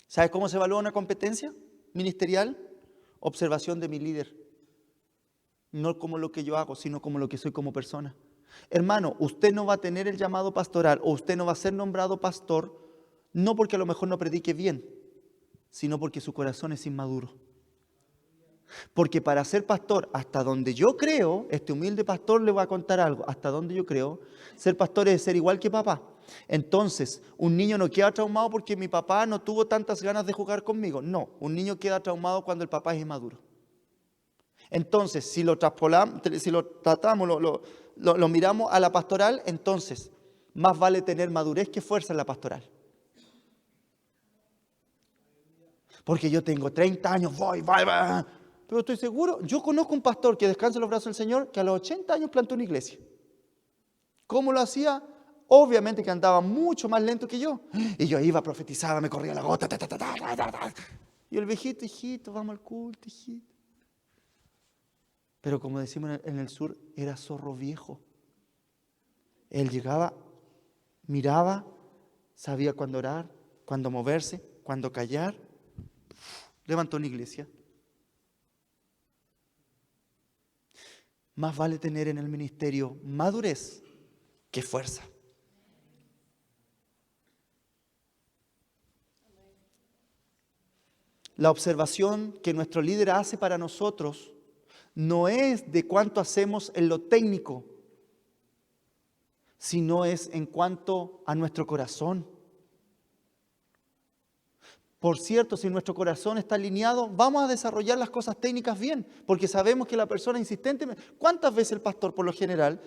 ¿Sabes cómo se evalúa una competencia ministerial? Observación de mi líder. No como lo que yo hago, sino como lo que soy como persona. Hermano, usted no va a tener el llamado pastoral o usted no va a ser nombrado pastor, no porque a lo mejor no predique bien, sino porque su corazón es inmaduro. Porque para ser pastor, hasta donde yo creo, este humilde pastor le va a contar algo, hasta donde yo creo, ser pastor es ser igual que papá. Entonces, un niño no queda traumado porque mi papá no tuvo tantas ganas de jugar conmigo. No, un niño queda traumado cuando el papá es inmaduro. Entonces, si lo tratamos, lo miramos a la pastoral, entonces, más vale tener madurez que fuerza en la pastoral. Porque yo tengo 30 años, voy. Pero estoy seguro, yo conozco un pastor que descansa en los brazos del Señor, que a los 80 años plantó una iglesia. ¿Cómo lo hacía? Obviamente que andaba mucho más lento que yo. Y yo iba, profetizaba, me corría la gota. Y el viejito, hijito, vamos al culto, hijito. Pero como decimos en el sur, era zorro viejo. Él llegaba, miraba, sabía cuándo orar, cuándo moverse, cuándo callar. Levantó una iglesia. Más vale tener en el ministerio madurez que fuerza. La observación que nuestro líder hace para nosotros no es de cuánto hacemos en lo técnico, sino es en cuanto a nuestro corazón. Por cierto, si nuestro corazón está alineado, vamos a desarrollar las cosas técnicas bien, porque sabemos que la persona insistente... ¿Cuántas veces el pastor, por lo general,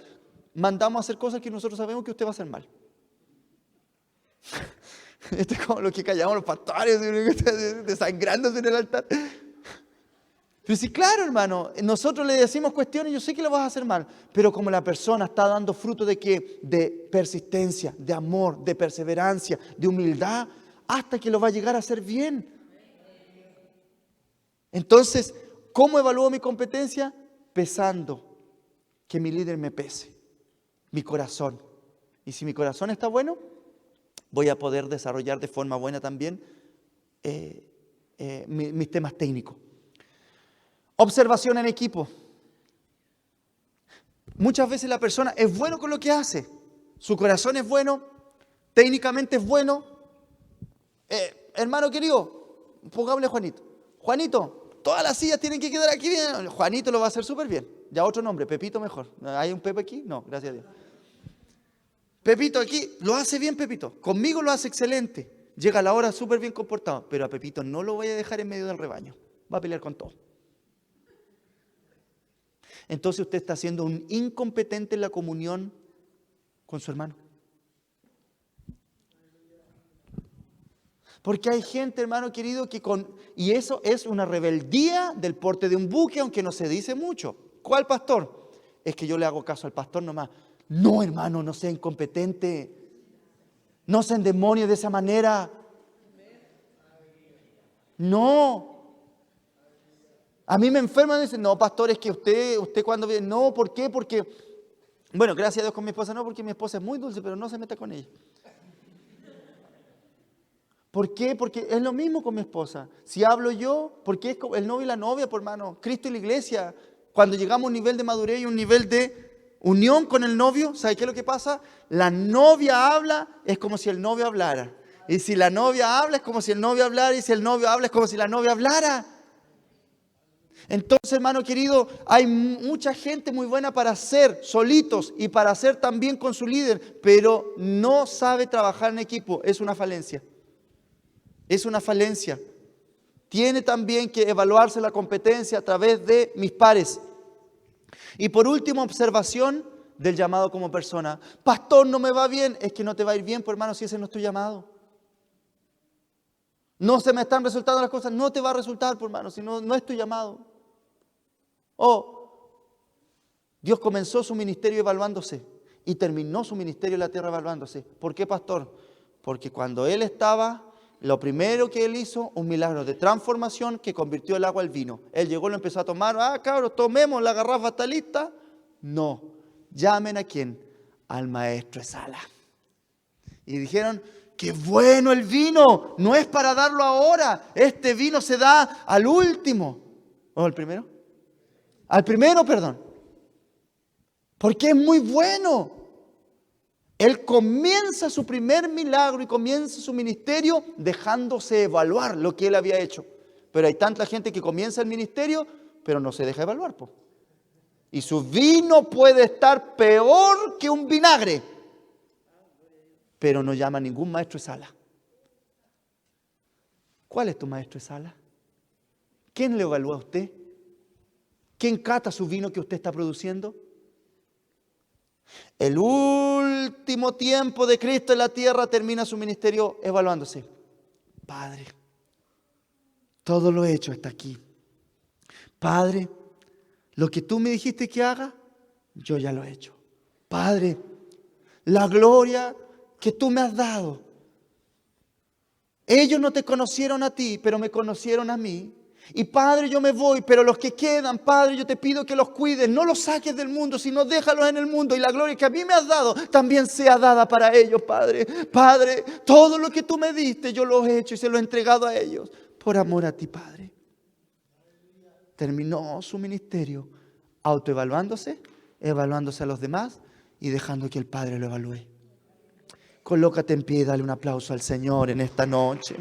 mandamos a hacer cosas que nosotros sabemos que usted va a hacer mal? Esto es como lo que callamos los pastores, desangrándose en el altar. Pero sí, claro, hermano, nosotros le decimos cuestiones, yo sé que lo vas a hacer mal, pero como la persona está dando fruto de qué, de persistencia, de amor, de perseverancia, de humildad, hasta que lo va a llegar a hacer bien. Entonces, ¿cómo evalúo mi competencia? Pesando, que mi líder me pese, mi corazón. Y si mi corazón está bueno, voy a poder desarrollar de forma buena también mis temas técnicos. Observación en equipo. Muchas veces la persona es bueno con lo que hace. Su corazón es bueno, técnicamente es bueno. Hermano querido, pongámosle Juanito. Juanito, todas las sillas tienen que quedar aquí bien. Juanito lo va a hacer súper bien. Ya otro nombre, Pepito mejor. ¿Hay un Pepe aquí? No, gracias a Dios. Pepito aquí, lo hace bien Pepito. Conmigo lo hace excelente. Llega a la hora súper bien comportado. Pero a Pepito no lo voy a dejar en medio del rebaño. Va a pelear con todo. Entonces usted está siendo un incompetente en la comunión con su hermano. Porque hay gente, hermano querido, y eso es una rebeldía del porte de un buque, aunque no se dice mucho. ¿Cuál pastor? Es que yo le hago caso al pastor nomás. No, hermano, no sea incompetente. No se endemonie de esa manera. No. A mí me enferman y dicen, no, pastor, es que usted cuando viene, no, ¿por qué? Porque, bueno, gracias a Dios con mi esposa no, porque mi esposa es muy dulce, pero no se meta con ella. ¿Por qué? Porque es lo mismo con mi esposa. Si hablo yo, porque es el novio y la novia, por hermano, Cristo y la iglesia. Cuando llegamos a un nivel de madurez y un nivel de unión con el novio, ¿sabe qué es lo que pasa? La novia habla, es como si el novio hablara. Y si la novia habla, es como si el novio hablara. Y si el novio habla, es como si la novia hablara. Entonces, hermano querido, hay mucha gente muy buena para hacer solitos y para hacer también con su líder, pero no sabe trabajar en equipo. Es una falencia. Es una falencia. Tiene también que evaluarse la competencia a través de mis pares. Y por último, observación del llamado como persona. Pastor, no me va bien. Es que no te va a ir bien, pues, hermano, si ese no es tu llamado. No se me están resultando las cosas. No te va a resultar, pues, hermano, si no es tu llamado. Dios comenzó su ministerio evaluándose y terminó su ministerio en la tierra evaluándose. ¿Por qué, pastor? Porque cuando Él estaba, lo primero que Él hizo, un milagro de transformación que convirtió el agua al vino. Él llegó, lo empezó a tomar. Cabros, tomemos, la garrafa está lista. No, llamen ¿a quién? Al maestro de sala. Y dijeron, ¡qué bueno el vino! No es para darlo ahora. Este vino se da al último. ¿O al primero? Al primero, perdón. Porque es muy bueno. Él comienza su primer milagro y comienza su ministerio dejándose evaluar lo que él había hecho. Pero hay tanta gente que comienza el ministerio, pero no se deja evaluar, po. Y su vino puede estar peor que un vinagre. Pero no llama a ningún maestro de sala. ¿Cuál es tu maestro de sala? ¿Quién le evalúa a usted? ¿Quién cata su vino que usted está produciendo? El último tiempo de Cristo en la tierra termina su ministerio evaluándose. Padre, todo lo hecho está aquí. Padre, lo que tú me dijiste que haga, yo ya lo he hecho. Padre, la gloria que tú me has dado. Ellos no te conocieron a ti, pero me conocieron a mí. Y Padre, yo me voy, pero los que quedan, Padre, yo te pido que los cuides, no los saques del mundo, sino déjalos en el mundo. Y la gloria que a mí me has dado, también sea dada para ellos, Padre. Padre, todo lo que tú me diste, yo lo he hecho y se lo he entregado a ellos, por amor a ti, Padre. Terminó su ministerio autoevaluándose, evaluándose a los demás y dejando que el Padre lo evalúe. Colócate en pie y dale un aplauso al Señor en esta noche.